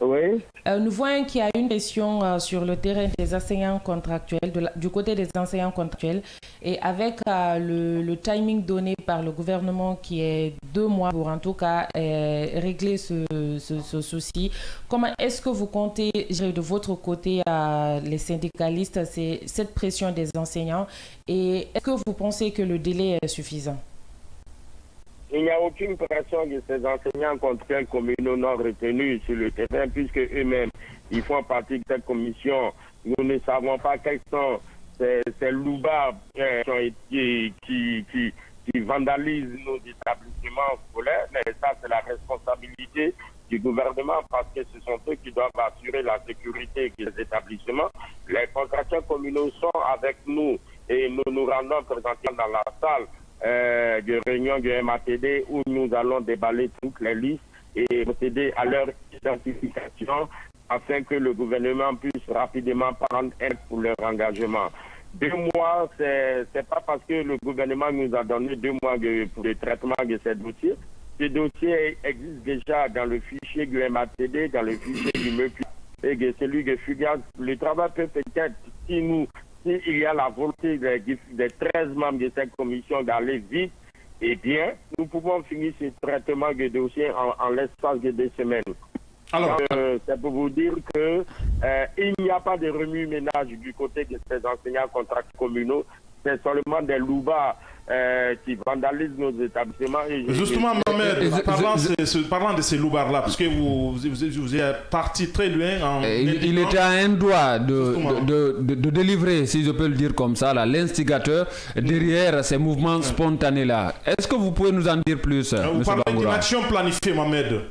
oui. Nous voyons qu'il y a une pression sur le terrain des enseignants contractuels, du côté des enseignants contractuels, et avec le timing donné par le gouvernement qui est 2 mois pour en tout cas régler ce souci. Comment est-ce que vous comptez gérer de votre côté les syndicalistes cette pression des enseignants, et est-ce que vous pensez que le délai est suffisant? Il n'y a aucune pression de ces enseignants contractuels communaux non retenus sur le terrain, puisque eux-mêmes, ils font partie de cette commission. Nous ne savons pas quels sont ces loupards qui vandalisent nos établissements scolaires, mais ça, c'est la responsabilité du gouvernement, parce que ce sont eux qui doivent assurer la sécurité des établissements. Les contractuels communaux sont avec nous et nous nous rendons présents dans la salle de réunion du MATD où nous allons déballer toutes les listes et procéder à leur identification afin que le gouvernement puisse rapidement prendre aide pour leur engagement. 2 mois, c'est pas parce que le gouvernement nous a donné 2 mois pour le traitement de ces dossiers. Ces dossiers existent déjà dans le fichier du MATD, dans le fichier du MEPU et de celui de FUGAS. Le travail peut peut-être, s'il y a la volonté des 13 membres de cette commission d'aller vite, eh bien, nous pouvons finir ce traitement de dossier en l'espace de 2 semaines. Alors, c'est pour vous dire que il n'y a pas de remue-ménage du côté de ces enseignants contrats communaux. C'est seulement des loupards qui vandalisent nos établissements. Justement, Mohamed, parlant de ces loupards-là, parce que vous êtes parti très loin. Il était à un doigt de délivrer, si je peux le dire comme ça, l'instigateur derrière ces mouvements spontanés-là. Est-ce que vous pouvez nous en dire plus, vous M. parlez Bangoura? d'une action planifiée, Mohamed.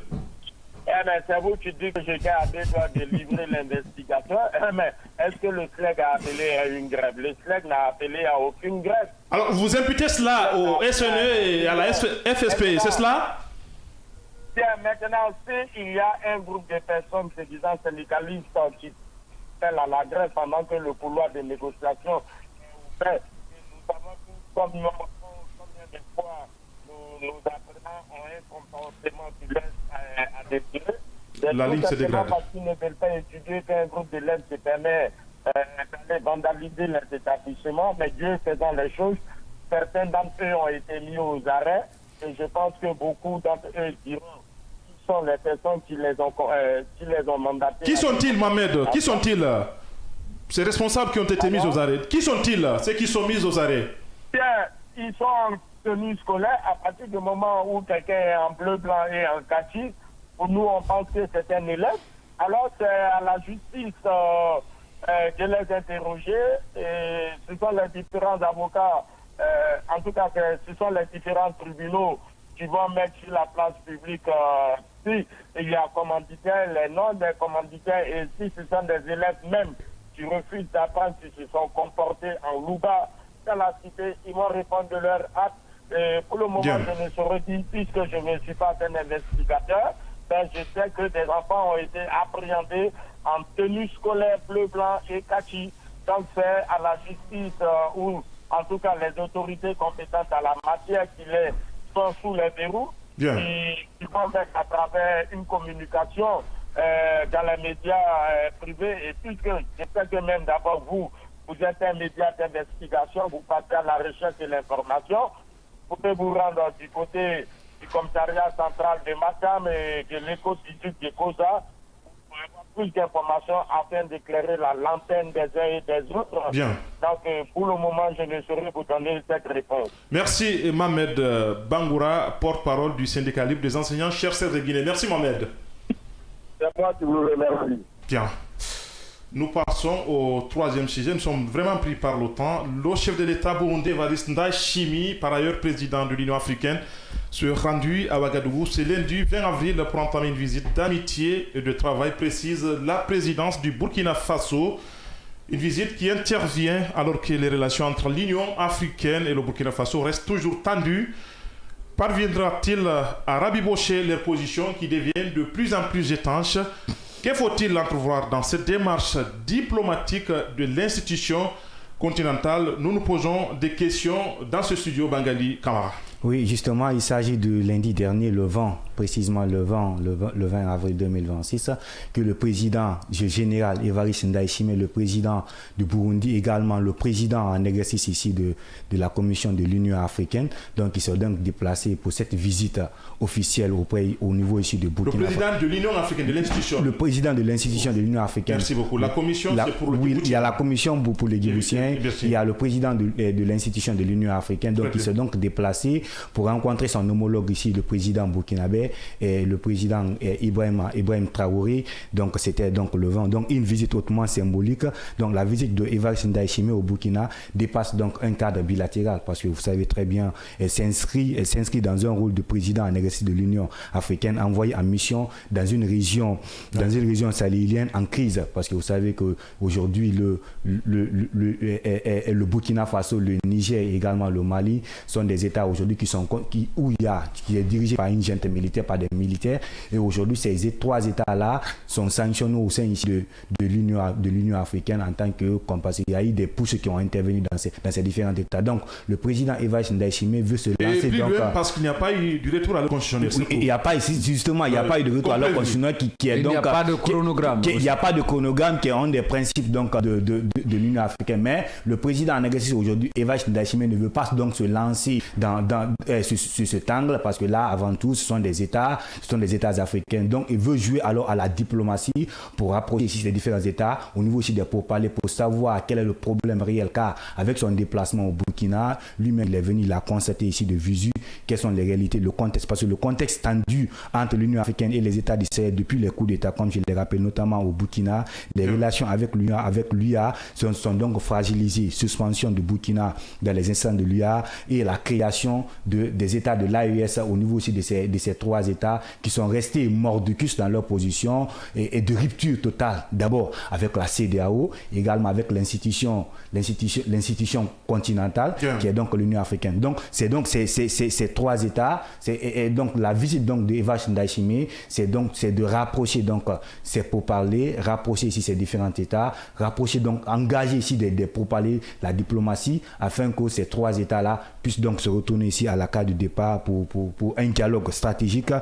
C'est vous qui dites que j'étais à 2 doigts de livrer l'investigateur. Mais est-ce que le SLEG a appelé à une grève? Le SLEG n'a appelé à aucune grève. Alors, vous imputez cela au SNE et à la FSP, c'est cela? Bien, maintenant, s'il y a un groupe de personnes se disant syndicalistes qui appellent à la grève pendant que le couloir de négociation est ouvert, nous savons combien de fois nous apprenons ont un comportement qui laisse à désirer. La ligne se dégrade. Parce qu'ils ne veulent pas étudier qu'un groupe de l'Aide se permet d'aller vandaliser les établissements, mais Dieu faisant les choses, certains d'entre eux ont été mis aux arrêts, et je pense que beaucoup d'entre eux diront qui sont les personnes qui les ont mandatés. Qui sont-ils, Mohamed? Qui sont-ils? Ces responsables qui ont été mis aux arrêts. Qui sont-ils, ceux qui sont mis aux arrêts? Bien, ils sont en tenue scolaire. À partir du moment où quelqu'un est en bleu, blanc et en kaki, pour nous, on pense que c'est un élève. Alors, c'est à la justice de les interroger. Et ce sont les différents avocats, en tout cas, ce sont les différents tribunaux qui vont mettre sur la place publique si il y a commanditaire, les noms des commanditaires, et si ce sont des élèves même qui refusent d'apprendre, qui se sont comportés en louba dans la cité, ils vont répondre de leur acte. Et pour le moment, Bien. je ne saurais dire, puisque je ne suis pas un investigateur, mais je sais que des enfants ont été appréhendés en tenue scolaire bleu, blanc et kaki. Donc c'est à la justice ou en tout cas les autorités compétentes à la matière qui sont sous les verrous, Bien. qui vont mettre à travers une communication dans les médias privés. Et puisque je sais que même d'abord vous êtes un média d'investigation, vous partez à la recherche de l'information, vous pouvez vous rendre du côté du commissariat central de Matam et de l'éco-district de Kosa pour avoir plus d'informations afin d'éclairer la lanterne des uns et des autres. Bien. Donc, pour le moment, je ne saurais vous donner cette réponse. Merci, Mohamed Bangoura, porte-parole du syndicat libre des enseignants chercheurs de Guinée. Merci, Mohamed. C'est moi qui vous remercie. Bien. Nous passons au troisième sujet. Nous sommes vraiment pris par le temps. Le chef de l'État burundais Evariste Ndayishimiye, par ailleurs président de l'Union africaine, se rendu à Ouagadougou ce lundi 20 avril pour entamer une visite d'amitié et de travail, précise la présidence du Burkina Faso. Une visite qui intervient alors que les relations entre l'Union africaine et le Burkina Faso restent toujours tendues. Parviendra-t-il à rabibocher leurs positions qui deviennent de plus en plus étanches? Que faut-il entrevoir dans cette démarche diplomatique de l'institution continentale? Nous nous posons des questions dans ce studio Bangali Kamara. Oui, justement, il s'agit de lundi dernier, le 20 avril 2026, que le président général Evariste Ndayishimiye, le président du Burundi, également le président en exercice ici de la Commission de l'Union africaine, donc ils sont donc déplacés pour cette visite officielle au niveau ici de Burkina Faso. Le président de l'Union africaine, de l'institution. Le président de l'institution de l'Union africaine. Merci beaucoup. La commission, c'est pour le Oui, il y a la commission pour les Djiboutiens, il y a le président de l'institution de l'Union africaine, donc ils sont donc déplacés pour rencontrer son homologue ici, le président burkinabé et le président Ibrahim Traoré. Donc c'était donc le 20. Donc une visite hautement symbolique. Donc la visite de Evariste Ndayishimiye au Burkina dépasse donc un cadre bilatéral parce que vous savez très bien, elle s'inscrit dans un rôle de président en exercice de l'Union africaine, envoyé en mission dans une région sahélienne en crise, parce que vous savez que aujourd'hui le Burkina Faso, le Niger et également le Mali sont des États aujourd'hui qui est dirigé par une junte militaire, par des militaires, et aujourd'hui ces trois États-là sont sanctionnés au sein ici de l'Union africaine en tant que parce qu'il y a eu des pushs qui ont intervenu dans ces différents États. Donc le président Evariste Ndayishimiye veut se lancer. Et puis parce qu'il n'y a pas eu du retour à l'ordre constitutionnel. Il n'y a pas justement, il n'y a pas eu de retour à l'ordre constitutionnel qui est donc. Il n'y a pas de chronogramme. Il n'y a pas de chronogramme qui est un des principes donc de l'Union africaine. Mais le président en exercice aujourd'hui, Evariste Ndayishimiye, ne veut pas donc se lancer sur cet angle, parce que là, avant tout, ce sont des États africains. Donc, il veut jouer alors à la diplomatie pour rapprocher ici les différents États au niveau aussi des pourparlers, pour savoir quel est le problème réel. Car avec son déplacement au Burkina, lui-même, il est venu, il a constaté ici de visu quelles sont les réalités, le contexte. Parce que le contexte tendu entre l'Union africaine et les États du Sahel depuis les coups d'État, comme je le rappelle, notamment au Burkina, les relations avec l'UA sont donc fragilisées. Suspension du Burkina dans les instances de l'UA et la création des États de l'AES au niveau aussi de ces trois États qui sont restés mordicus dans leur position et de rupture totale. D'abord avec la CEDEAO, également avec l'institution continentale qui est donc l'Union africaine. Donc c'est ces trois États, et donc la visite donc d'Evariste Ndayishimiye, c'est de rapprocher donc ces pourparlers, rapprocher ici ces différents États, rapprocher donc engager ici des pourparlers, la diplomatie, afin que ces trois États-là puissent donc se retourner ici à la case du départ pour un dialogue stratégique,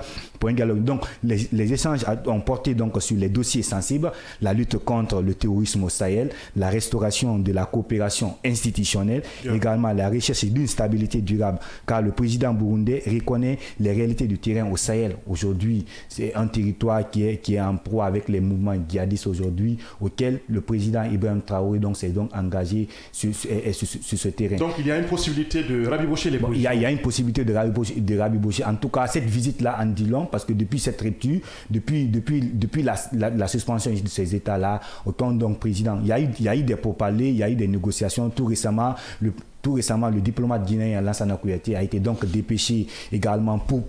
Donc les échanges ont porté donc sur les dossiers sensibles, la lutte contre le terrorisme au Sahel, la restauration de la coopération institutionnelle, également la recherche d'une stabilité durable, car le président burundais reconnaît les réalités du terrain au Sahel. Aujourd'hui, c'est un territoire qui est en proie avec les mouvements djihadistes aujourd'hui, auquel le président Ibrahim Traoré s'est donc engagé sur ce terrain. Donc il y a une possibilité de rabibocher les positions. Il y a une possibilité de rabibocher. En tout cas, cette visite-là en dit long, parce que depuis cette rupture, depuis la suspension de ces États-là, autant donc président, il y a eu des pourparlers, il y a eu des négociations. Tout récemment, le diplomate guinéen Lansana Kouyaté a été donc dépêché également pour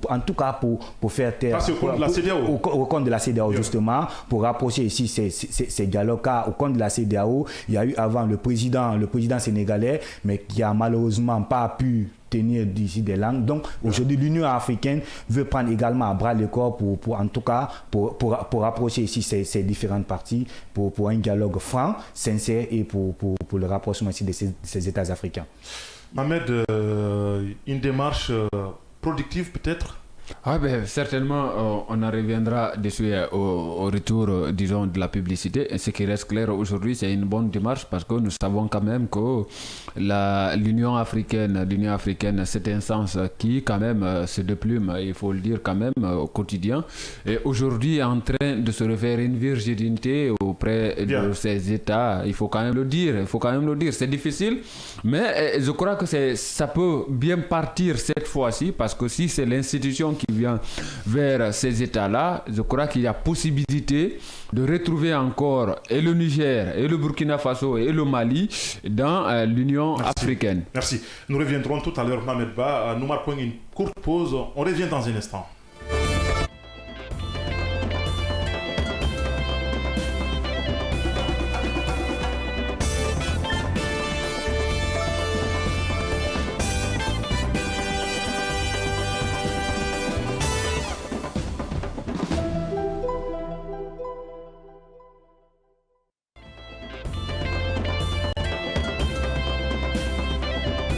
faire taire au compte de la CEDEAO justement, pour rapprocher ici ces dialogues. Car au compte de la CEDEAO, il y a eu avant le président sénégalais, mais qui a malheureusement pas pu tenir d'ici des langues. Donc aujourd'hui, l'Union africaine veut prendre également à bras le corps pour rapprocher ici ces différentes parties, pour un dialogue franc, sincère, et pour le rapprochement ici de ces États africains. Ahmed, une démarche productive peut-être? Certainement, on en reviendra dessus au retour, disons, de la publicité. Et ce qui reste clair aujourd'hui, c'est une bonne démarche, parce que nous savons quand même que l'Union africaine, cette instance qui quand même se déplume, il faut le dire quand même, au quotidien, est aujourd'hui en train de se refaire une virginité auprès de ces États. Il faut quand même le dire. C'est difficile, mais je crois que ça peut bien partir cette fois-ci, parce que si c'est l'institution qui vient vers ces États-là, je crois qu'il y a possibilité de retrouver encore et le Niger, et le Burkina Faso, et le Mali dans l'Union africaine. Merci. Nous reviendrons tout à l'heure, Mohamed Ba. Nous marquons une courte pause. On revient dans un instant.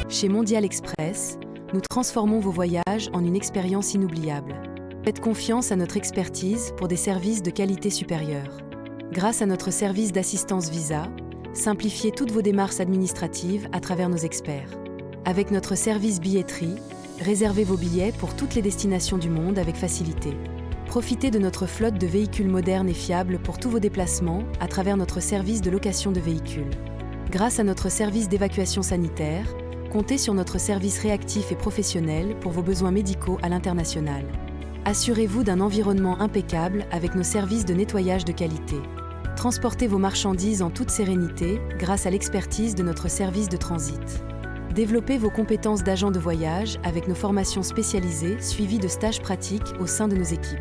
Chez Mondial Express, nous transformons vos voyages en une expérience inoubliable. Faites confiance à notre expertise pour des services de qualité supérieure. Grâce à notre service d'assistance visa, simplifiez toutes vos démarches administratives à travers nos experts. Avec notre service billetterie, réservez vos billets pour toutes les destinations du monde avec facilité. Profitez de notre flotte de véhicules modernes et fiables pour tous vos déplacements à travers notre service de location de véhicules. Grâce à notre service d'évacuation sanitaire, comptez sur notre service réactif et professionnel pour vos besoins médicaux à l'international. Assurez-vous d'un environnement impeccable avec nos services de nettoyage de qualité. Transportez vos marchandises en toute sérénité grâce à l'expertise de notre service de transit. Développez vos compétences d'agent de voyage avec nos formations spécialisées suivies de stages pratiques au sein de nos équipes.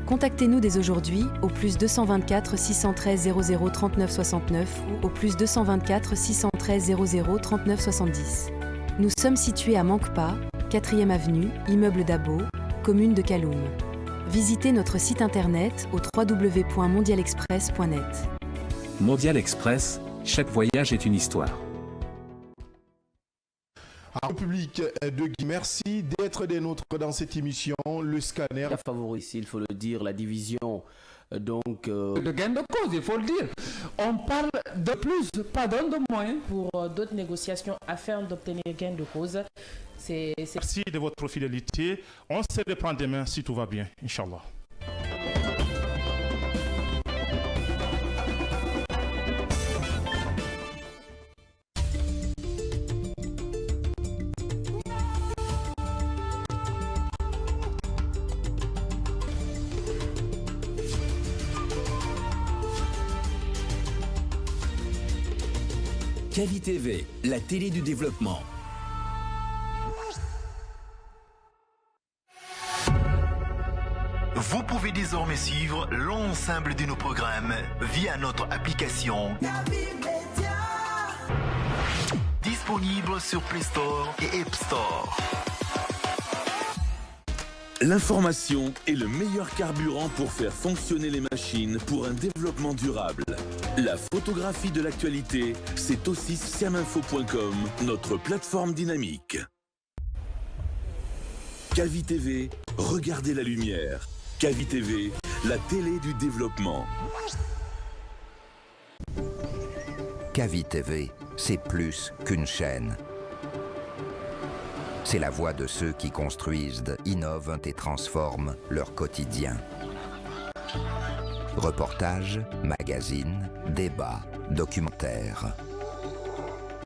Contactez-nous dès aujourd'hui au plus 224 613 00 39 69 ou au plus 224 613 00 39 70. Nous sommes situés à Mankpa, 4e avenue, immeuble Dabo, commune de Kaloum. Visitez notre site internet au www.mondialexpress.net. Mondial Express, chaque voyage est une histoire. République de Guinée, merci d'être des nôtres dans cette émission, le scanner. Il a favorisé, il faut le dire, la division. De gain de cause, il faut le dire. On parle de plus, pas de moins. Pour d'autres négociations afin d'obtenir gain de cause. Merci de votre fidélité. On se reprend demain si tout va bien, Inch'Allah. Kavi TV, la télé du développement. Vous pouvez désormais suivre l'ensemble de nos programmes via notre application disponible sur Play Store et App Store. L'information est le meilleur carburant pour faire fonctionner les machines pour un développement durable. La photographie de l'actualité, c'est aussi siaminfo.com, notre plateforme dynamique. Kavi TV, regardez la lumière. Kavi TV, la télé du développement. Kavi TV, c'est plus qu'une chaîne. C'est la voix de ceux qui construisent, innovent et transforment leur quotidien. Reportages, magazines, débats, documentaires.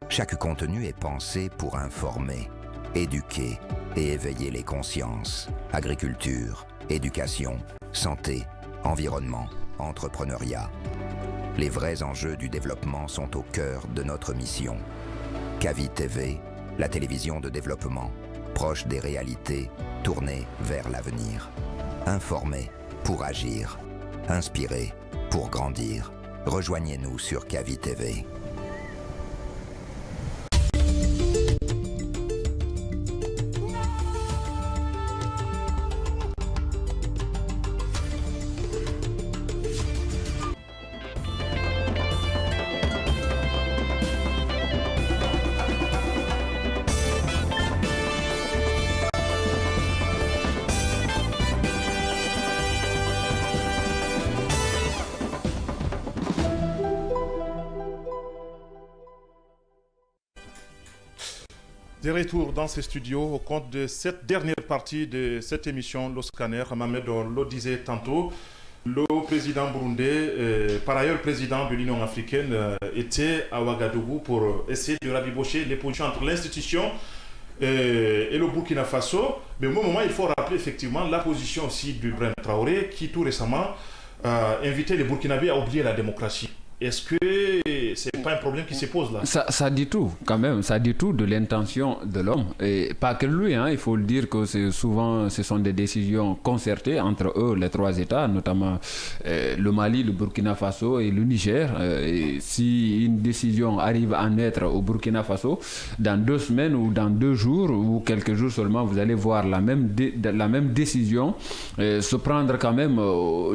Chaque contenu est pensé pour informer, éduquer et éveiller les consciences. Agriculture, éducation, santé, environnement, entrepreneuriat. Les vrais enjeux du développement sont au cœur de notre mission. Kavi TV, la télévision de développement, proche des réalités, tournée vers l'avenir. Informer pour agir. Inspirer pour grandir. Rejoignez-nous sur Kavi TV. De retour dans ces studios au compte de cette dernière partie de cette émission, le scanner. Mohamed, on le disait tantôt, le président burundais, par ailleurs président de l'Union africaine, était à Ouagadougou pour essayer de rabibocher les positions entre l'institution et le Burkina Faso. Mais au même moment, il faut rappeler effectivement la position aussi d'Ibrahim Traoré qui tout récemment invitait les Burkinabés à oublier la démocratie. Est-ce que c'est pas un problème qui se pose là? Ça dit tout, quand même. Ça dit tout de l'intention de l'homme. Et pas que lui, hein. Il faut le dire que souvent, ce sont des décisions concertées entre eux, les trois États, notamment le Mali, le Burkina Faso et le Niger. Et si une décision arrive à naître au Burkina Faso, dans 2 semaines ou dans 2 jours ou quelques jours seulement, vous allez voir la même décision se prendre quand même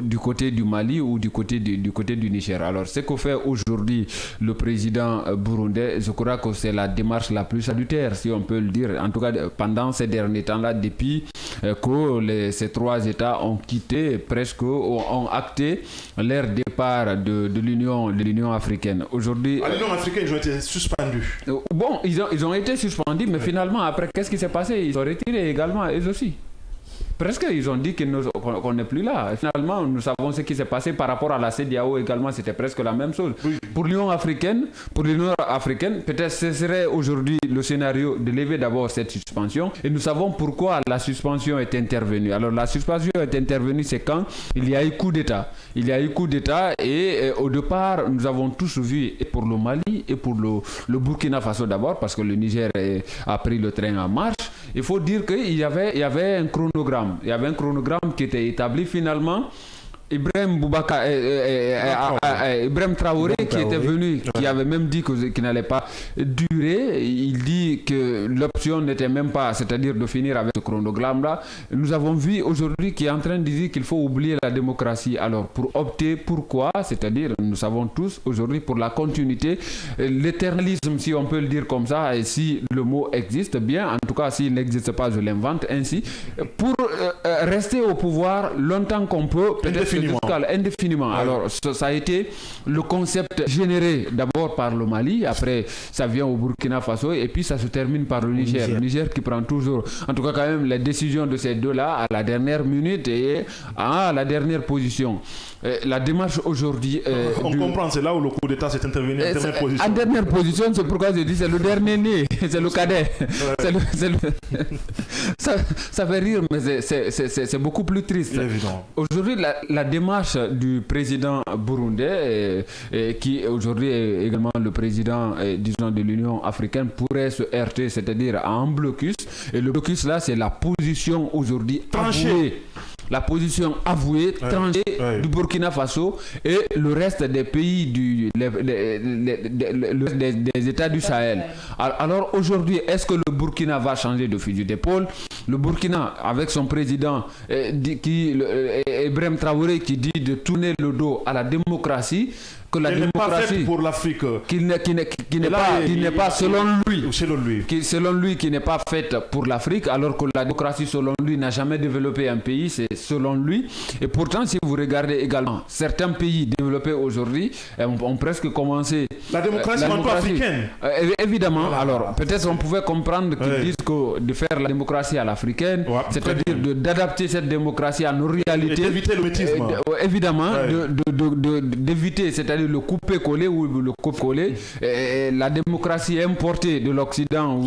du côté du Mali ou du côté du Niger. Alors, ce qu'on fait aujourd'hui le président burundais, je crois que c'est la démarche la plus salutaire, si on peut le dire. En tout cas, pendant ces derniers temps-là, depuis que ces 3 États ont quitté, presque ont acté leur départ de l'Union africaine. Aujourd'hui, l'Union africaine, ils ont été suspendus. Bon, ils ont été suspendus, mais finalement, après, qu'est-ce qui s'est passé? Ils sont retirés également, eux aussi. Presque, ils ont dit qu'on n'est plus là. Finalement, nous savons ce qui s'est passé par rapport à la CEDEAO également, c'était presque la même chose. Oui. Pour l'Union africaine, peut-être ce serait aujourd'hui le scénario de lever d'abord cette suspension. Et nous savons pourquoi la suspension est intervenue. Alors, la suspension est intervenue, c'est quand il y a eu coup d'État. Il y a eu coup d'État et au départ, nous avons tous vu, et pour le Mali et pour le Burkina Faso d'abord, parce que le Niger a pris le train en marche. Il faut dire qu'il y avait un chronogramme. Il y avait un chronogramme qui était établi finalement. Ibrahim Traoré qui était venu, qui avait même dit qu'il n'allait pas durer. Il dit que l'option n'était même pas, c'est-à-dire de finir avec ce chronogramme-là. Nous avons vu aujourd'hui qu'il est en train de dire qu'il faut oublier la démocratie. Alors, pour opter pourquoi, c'est-à-dire, nous savons tous aujourd'hui pour la continuité, l'éternalisme, si on peut le dire comme ça, et si le mot existe bien, en tout cas, s'il n'existe pas, je l'invente ainsi, pour rester au pouvoir longtemps qu'on peut, peut-être indéfiniment. Alors, ça a été le concept généré d'abord par le Mali, après ça vient au Burkina Faso et puis ça se termine par le Niger. Le Niger qui prend toujours, en tout cas quand même, les décisions de ces deux-là à la dernière minute et à la dernière position. La démarche aujourd'hui... on comprend, c'est là où le coup d'État s'est intervenu en dernière position. En dernière position, c'est pourquoi je dis c'est le dernier né, c'est le cadet. Ça fait rire, mais c'est beaucoup plus triste. Aujourd'hui, la démarche du président burundais, qui aujourd'hui est également le président, disons, de l'Union africaine, pourrait se heurter, c'est-à-dire à un blocus. Et le blocus là, c'est la position aujourd'hui avouée. La position avouée, tranchée du Burkina Faso et le reste des pays des États du Sahel. Alors aujourd'hui, est-ce que le Burkina va changer de fusil d'épaule? Le Burkina, avec son président Ibrahim Traoré, qui dit de tourner le dos à la démocratie, que la démocratie n'est pas faite pour l'Afrique, qui n'est pas selon lui qui n'est pas faite pour l'Afrique, alors que la démocratie selon lui n'a jamais développé un pays, c'est selon lui. Et pourtant, si vous regardez également certains pays développés aujourd'hui ont presque commencé la démocratie africaine. Évidemment. Voilà. Alors peut-être on pouvait comprendre qu'ils disent que de faire la démocratie à l'africaine, c'est-à-dire d'adapter cette démocratie à nos réalités, et d'éviter le métisme. Évidemment, d'éviter, c'est-à-dire le couper-coller ou le couper-coller, la démocratie importée de l'Occident,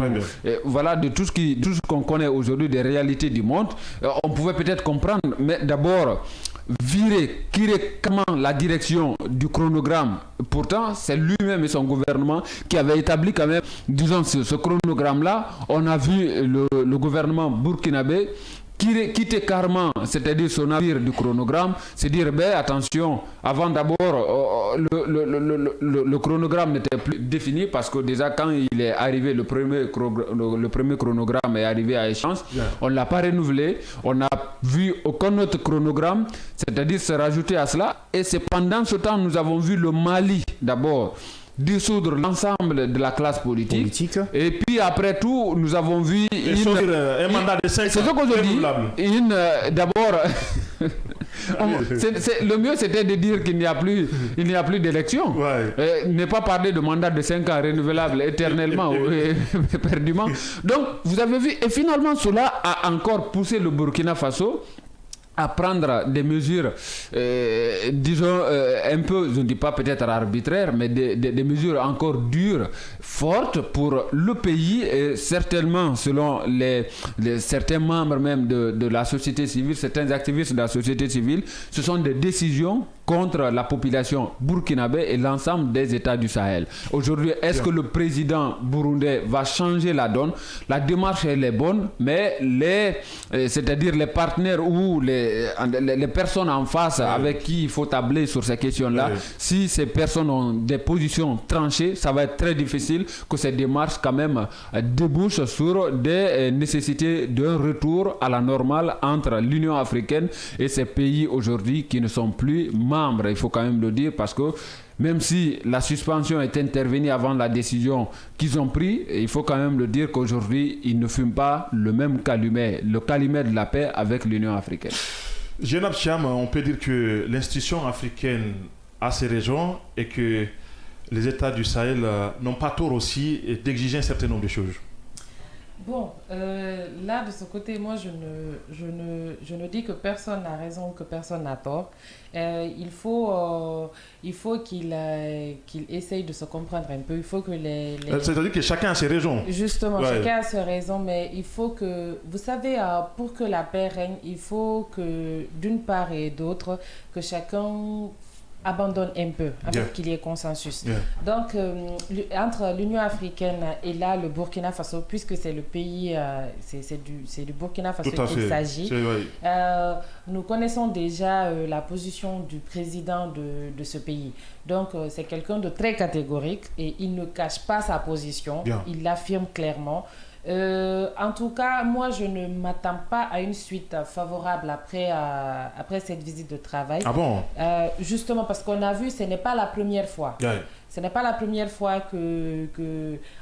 voilà, de tout ce qu'on connaît aujourd'hui des réalités du monde, on pouvait peut-être comprendre, mais d'abord virer comment la direction du chronogramme. Pourtant, c'est lui-même et son gouvernement qui avaient établi quand même, disons, ce chronogramme-là. On a vu le gouvernement burkinabé quitter carrément, c'est-à-dire son navire du chronogramme, c'est dire, attention, avant d'abord, le chronogramme n'était plus défini parce que déjà quand il est arrivé, le premier chronogramme est arrivé à échéance, on ne l'a pas renouvelé, on n'a vu aucun autre chronogramme, c'est-à-dire se rajouter à cela, et c'est pendant ce temps nous avons vu le Mali d'abord dissoudre l'ensemble de la classe politique. Et puis après tout, nous avons vu un mandat de 5 ans. C'est ce que je dis. D'abord, le mieux c'était de dire qu'il n'y a plus d'élection. Ne pas parler de mandat de 5 ans renouvelable éternellement ou éperdument. Donc, vous avez vu, et finalement, cela a encore poussé le Burkina Faso à prendre des mesures, disons, un peu, je ne dis pas peut-être arbitraires, mais des mesures encore dures, fortes pour le pays, et certainement, selon certains membres même de la société civile, certains activistes de la société civile, ce sont des décisions contre la population burkinabé et l'ensemble des États du Sahel. Aujourd'hui, est-ce que le président burundais va changer la donne? La démarche, elle est bonne, mais c'est-à-dire les partenaires ou les personnes en face avec qui il faut tabler sur ces questions-là, si ces personnes ont des positions tranchées, ça va être très difficile que ces démarches quand même débouchent sur des nécessités d'un retour à la normale entre l'Union africaine et ces pays aujourd'hui qui ne sont plus membres. Il faut quand même le dire, parce que même si la suspension est intervenue avant la décision qu'ils ont prise, il faut quand même le dire qu'aujourd'hui, ils ne fument pas le même calumet, le calumet de la paix avec l'Union africaine. Jenab Cham, on peut dire que l'institution africaine a ses raisons et que les États du Sahel n'ont pas tort aussi d'exiger un certain nombre de choses. Bon, là, de ce côté, moi, je ne dis que personne n'a raison, que personne n'a tort. Il faut qu'il essaye de se comprendre un peu. Il faut que c'est-à-dire que chacun a ses raisons. Justement, chacun a ses raisons, mais il faut que... Vous savez, pour que la paix règne, il faut que, d'une part et d'autre, que chacun abandonne un peu, qu'il y ait consensus. Donc, entre l'Union africaine et là, le Burkina Faso, puisque c'est le pays, c'est du Burkina Faso qu'il s'agit, nous connaissons déjà la position du président de ce pays. Donc, c'est quelqu'un de très catégorique et il ne cache pas sa position, il l'affirme clairement. En tout cas, moi, je ne m'attends pas à une suite favorable après cette visite de travail. Ah bon? Justement, parce qu'on a vu, ce n'est pas la première fois. Ce n'est pas la première fois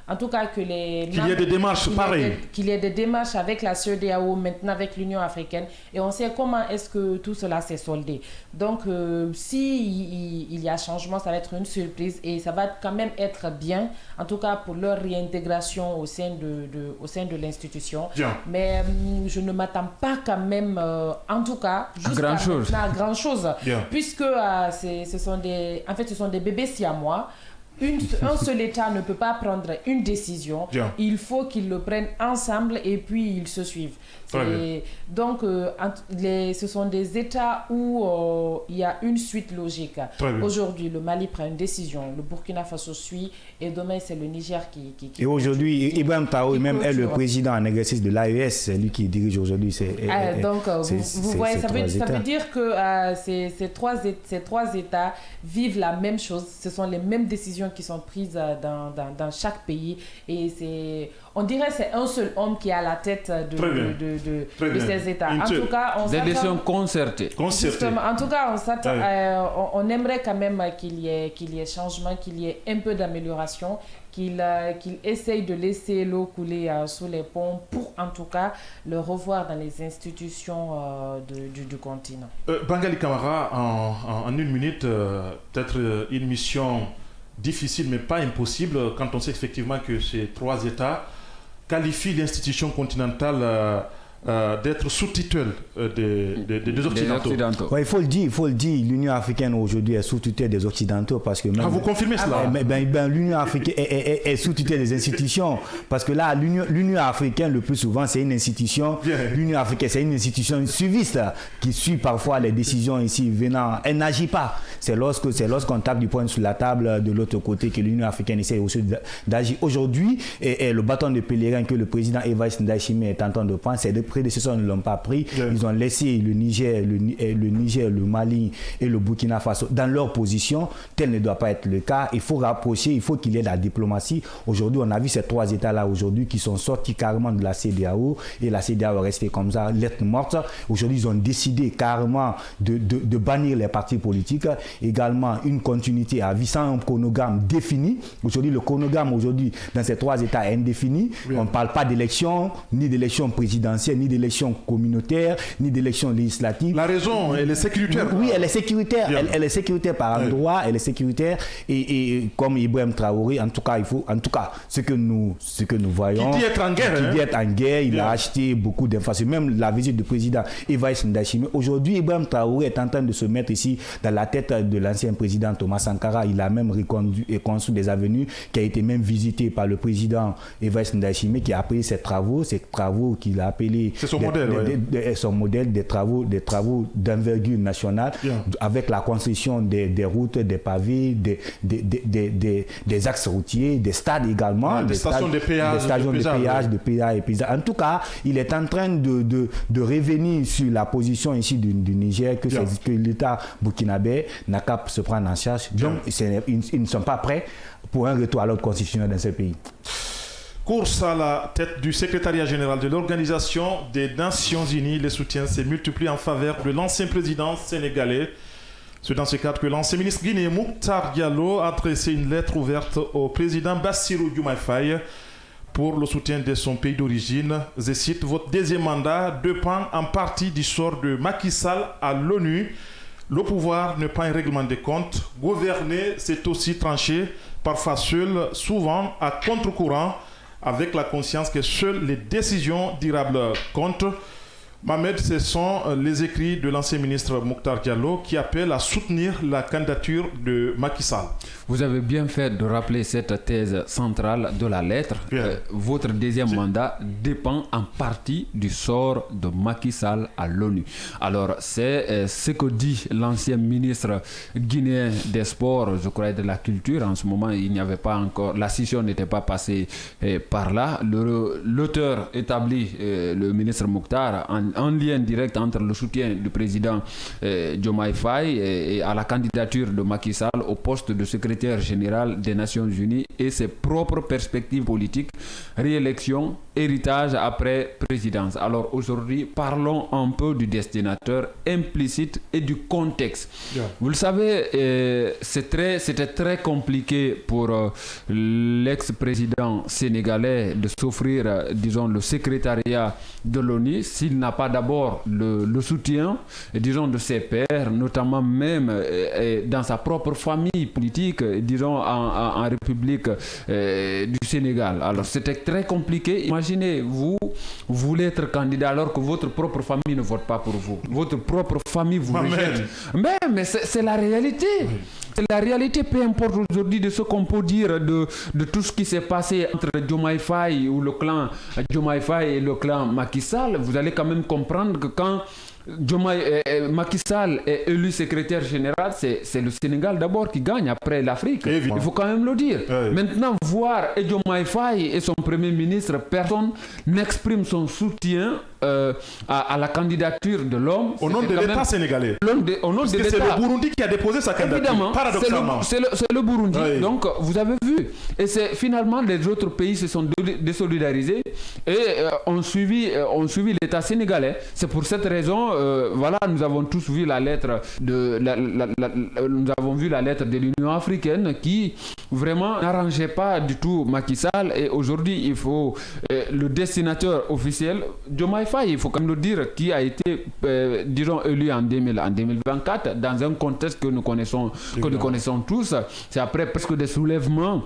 en tout cas, qu'il y ait des démarches pareilles. Qu'il y ait des démarches avec la CEDEAO, maintenant avec l'Union africaine. Et on sait comment est-ce que tout cela s'est soldé. Donc, il y a changement, ça va être une surprise. Et ça va quand même être bien, en tout cas pour leur réintégration au sein de l'institution. Mais je ne m'attends pas quand même, en tout cas, jusqu'à grand-chose. Puisque ce sont des bébés siamois. Un seul État ne peut pas prendre une décision. Il faut qu'ils le prennent ensemble et puis ils se suivent. Donc, ce sont des États où il y a une suite logique. Aujourd'hui, le Mali prend une décision, le Burkina Faso suit et demain, c'est le Niger qui et aujourd'hui, Ibrahim Traoré même est le président en exercice de l'AES, c'est lui qui dirige aujourd'hui. Donc, vous voyez, ça veut dire que ces trois États vivent la même chose. Ce sont les mêmes décisions qui sont prises dans chaque pays et on dirait que c'est un seul homme qui est à la tête de ces États. En tout cas, des décisions concertées. Justement, en tout cas, on aimerait quand même qu'il y ait changement, qu'il y ait un peu d'amélioration, qu'il essaye de laisser l'eau couler sous les ponts pour en tout cas le revoir dans les institutions du continent. Bangali Camara, en une minute, peut-être une mission difficile mais pas impossible quand on sait effectivement que ces trois États qualifient l'institution continentale d'être sous tutelle des Occidentaux. Ouais, il faut le dire, l'Union africaine aujourd'hui est sous tutelle des Occidentaux parce que même, vous confirmez cela? L'Union africaine est sous tutelle des institutions parce que là, l'Union africaine le plus souvent c'est une institution, l'Union africaine c'est une institution suiviste qui suit parfois les décisions ici venant, elle n'agit pas. C'est lorsqu'on tape du poing sur la table de l'autre côté que l'Union africaine essaie aussi d'agir. Aujourd'hui, et le bâton de pèlerin que le président Evariste Ndayishimiye est en train de prendre, c'est de prédécesseurs ne l'ont pas pris. Ils ont laissé le Niger, le Mali et le Burkina Faso dans leur position. Tel ne doit pas être le cas. Il faut rapprocher, il faut qu'il y ait de la diplomatie. Aujourd'hui, on a vu ces trois États-là aujourd'hui qui sont sortis carrément de la CEDEAO et la CEDEAO est restée comme ça, lettre morte. Aujourd'hui, ils ont décidé carrément de bannir les partis politiques. Également, une continuité à vie sans un chronogramme défini. Aujourd'hui, le chronogramme aujourd'hui dans ces trois États est indéfini. On ne parle pas d'élection, ni d'élection présidentielle, ni d'élections communautaires, ni d'élections législatives. La raison, elle est sécuritaire. Oui, elle est sécuritaire. Elle est sécuritaire par endroit, elle est sécuritaire. Et comme Ibrahim Traoré, en tout cas, ce que nous voyons. Qui dit être en guerre. Il a acheté beaucoup d'infrastructures. Même la visite du président Evariste Ndayishimiye. Aujourd'hui, Ibrahim Traoré est en train de se mettre ici dans la tête de l'ancien président Thomas Sankara. Il a même reconduit et construit des avenues qui a été même visité par le président Evariste Ndayishimiye, qui a appelé ces travaux qu'il a appelés son modèle des travaux d'envergure nationale, avec la construction des routes, des pavés, des axes routiers, des stades également, des stations de péage. En tout cas, il est en train de revenir sur la position ici du Niger que l'État burkinabé n'a qu'à se prendre en charge. Donc, ils ne sont pas prêts pour un retour à l'ordre constitutionnel dans ce pays. Course à la tête du secrétariat général de l'Organisation des Nations Unies. Les soutiens se multiplient en faveur de l'ancien président sénégalais. C'est dans ce cadre que l'ancien ministre guinéen Mokhtar Diallo a adressé une lettre ouverte au président Bassirou Diomaye Faye pour le soutien de son pays d'origine. Je cite: votre deuxième mandat dépend en partie du sort de Macky Sall à l'ONU. Le pouvoir n'est pas un règlement de compte. Gouverner, c'est aussi trancher, parfois seul, souvent à contre-courant, avec la conscience que seules les décisions durables comptent. Mohamed, ce sont les écrits de l'ancien ministre Mokhtar Diallo qui appellent à soutenir la candidature de Macky Sall. Vous avez bien fait de rappeler cette thèse centrale de la lettre. Votre deuxième mandat dépend en partie du sort de Macky Sall à l'ONU. Alors, c'est ce que dit l'ancien ministre guinéen des Sports, je crois, de la Culture. En ce moment, il n'y avait pas encore, la scission n'était pas passée par là. L'auteur établit, le ministre Mokhtar, en lien direct entre le soutien du président Diomaye Faye et à la candidature de Macky Sall au poste de secrétaire général des Nations Unies et ses propres perspectives politiques, réélection, héritage après présidence. Alors aujourd'hui, parlons un peu du destinataire implicite et du contexte. Vous le savez, c'était très compliqué pour l'ex-président sénégalais de s'offrir, disons, le secrétariat de l'ONU s'il n'a pas d'abord le soutien, disons, de ses pairs, notamment même dans sa propre famille politique, disons, en République du Sénégal. Alors c'était très compliqué. Imaginez, vous voulez être candidat alors que votre propre famille ne vote pas pour vous. Votre propre famille vous rejette. Mais c'est la réalité. C'est la réalité, peu importe aujourd'hui de ce qu'on peut dire de tout ce qui s'est passé entre Diomaye Faye ou le clan Diomaye Faye et le clan Macky Sall. Vous allez quand même comprendre que quand Macky Sall est élu secrétaire général, c'est le Sénégal d'abord qui gagne après l'Afrique. Il faut quand même le dire. Maintenant, voir Diomaye Faye et son premier ministre, personne n'exprime son soutien à la candidature de l'homme. Au nom de l'État sénégalais. Au nom de l'État. C'est le Burundi qui a déposé sa candidature. Évidemment, paradoxalement. c'est le Burundi. Donc, vous avez vu. Et c'est finalement les autres pays se sont désolidarisés et ont suivi l'État sénégalais. C'est pour cette raison, voilà, nous avons tous vu la lettre de l'Union africaine qui vraiment n'arrangeait pas du tout Macky Sall. Et aujourd'hui, il faut le destinataire officiel, Diomaye Faye, il faut quand même le dire, qui a été, disons, élu en 2024 dans un contexte que nous connaissons tous. C'est après presque des soulèvements,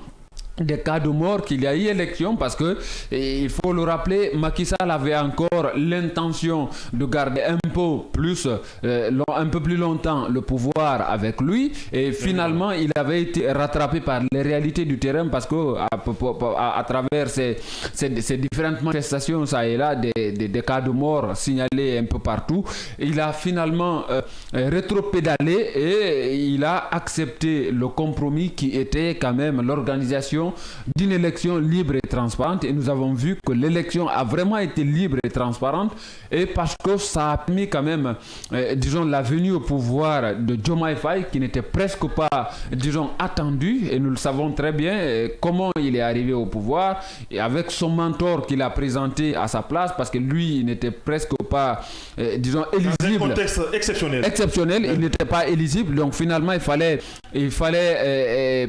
des cas de mort qu'il y a eu élection, parce que il faut le rappeler, Macky Sall avait encore l'intention de garder un peu plus longtemps le pouvoir avec lui, et finalement il avait été rattrapé par les réalités du terrain, parce que à travers ces différentes manifestations, ça et là, des cas de mort signalés un peu partout, il a finalement rétropédalé et il a accepté le compromis qui était quand même l'organisation d'une élection libre et transparente. Et nous avons vu que l'élection a vraiment été libre et transparente, et parce que ça a permis quand même, disons, la venue au pouvoir de Diomaye Faye, qui n'était presque pas, disons, attendu, et nous le savons très bien comment il est arrivé au pouvoir, et avec son mentor qu'il a présenté à sa place, parce que lui, il n'était presque pas, disons, éligible. Dans un contexte exceptionnel. Il n'était pas éligible, donc finalement il fallait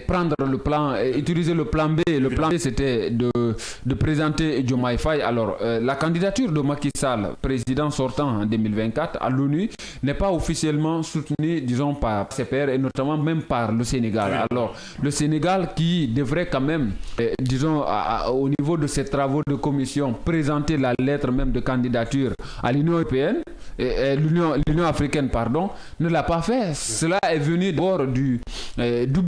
prendre le plan, utiliser le le plan B. Le plan B, c'était de présenter Diomaye Faye. Alors, la candidature de Macky Sall, président sortant en 2024 à l'ONU, n'est pas officiellement soutenue, disons, par ses pairs et notamment même par le Sénégal. Alors, le Sénégal qui devrait quand même, disons, au niveau de ses travaux de commission, présenter la lettre même de candidature à l'Union européenne, l'Union africaine, pardon, ne l'a pas fait. Cela est venu d'abord du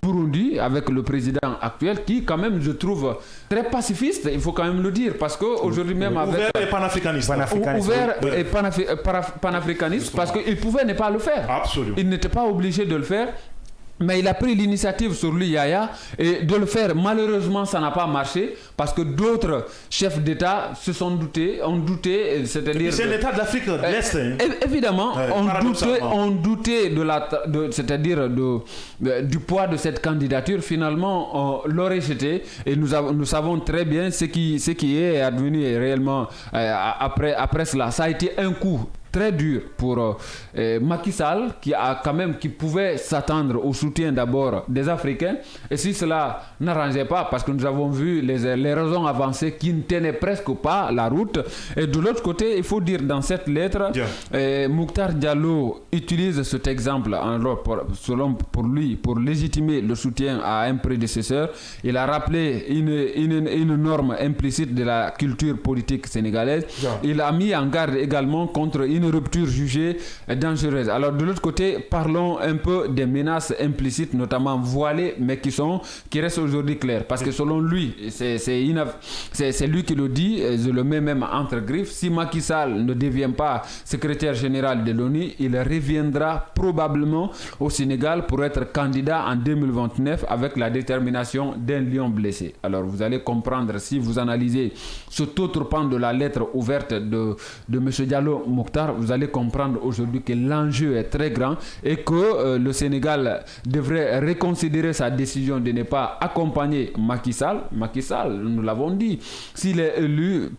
Burundi avec le président actuel qui, quand même, je trouve très pacifiste, il faut quand même le dire, parce qu'aujourd'hui même avec... Ouvert et panafricaniste. Ouvert et panafricaniste, parce qu'il pouvait ne pas le faire. Absolument. Il n'était pas obligé de le faire. Mais il a pris l'initiative sur lui, Yaya, et de le faire. Malheureusement, ça n'a pas marché parce que d'autres chefs d'État ont douté, c'est-à-dire... C'est l'État d'Afrique de l'Est. Évidemment, on doutait c'est-à-dire du poids de cette candidature. Finalement, on l'aurait jeté et nous savons très bien ce qui est advenu réellement après cela. Ça a été un coup très dur pour Macky Sall qui pouvait s'attendre au soutien d'abord des Africains, et si cela n'arrangeait pas, parce que nous avons vu les raisons avancées qui ne tenaient presque pas la route. Et de l'autre côté, il faut dire dans cette lettre, Mokhtar Diallo utilise cet exemple pour lui, pour légitimer le soutien à un prédécesseur. Il a rappelé une norme implicite de la culture politique sénégalaise. Il a mis en garde également contre une rupture jugée dangereuse. Alors de l'autre côté, parlons un peu des menaces implicites, notamment voilées, mais qui restent aujourd'hui claires. Parce que selon lui, c'est lui qui le dit, je le mets même entre griffes, si Macky Sall ne devient pas secrétaire général de l'ONU, il reviendra probablement au Sénégal pour être candidat en 2029 avec la détermination d'un lion blessé. Alors vous allez comprendre, si vous analysez cet autre pan de la lettre ouverte de M. Diallo Mokhtar, vous allez comprendre aujourd'hui que l'enjeu est très grand et que le Sénégal devrait reconsidérer sa décision de ne pas accompagner Macky Sall. Macky Sall, nous l'avons dit, s'il est élu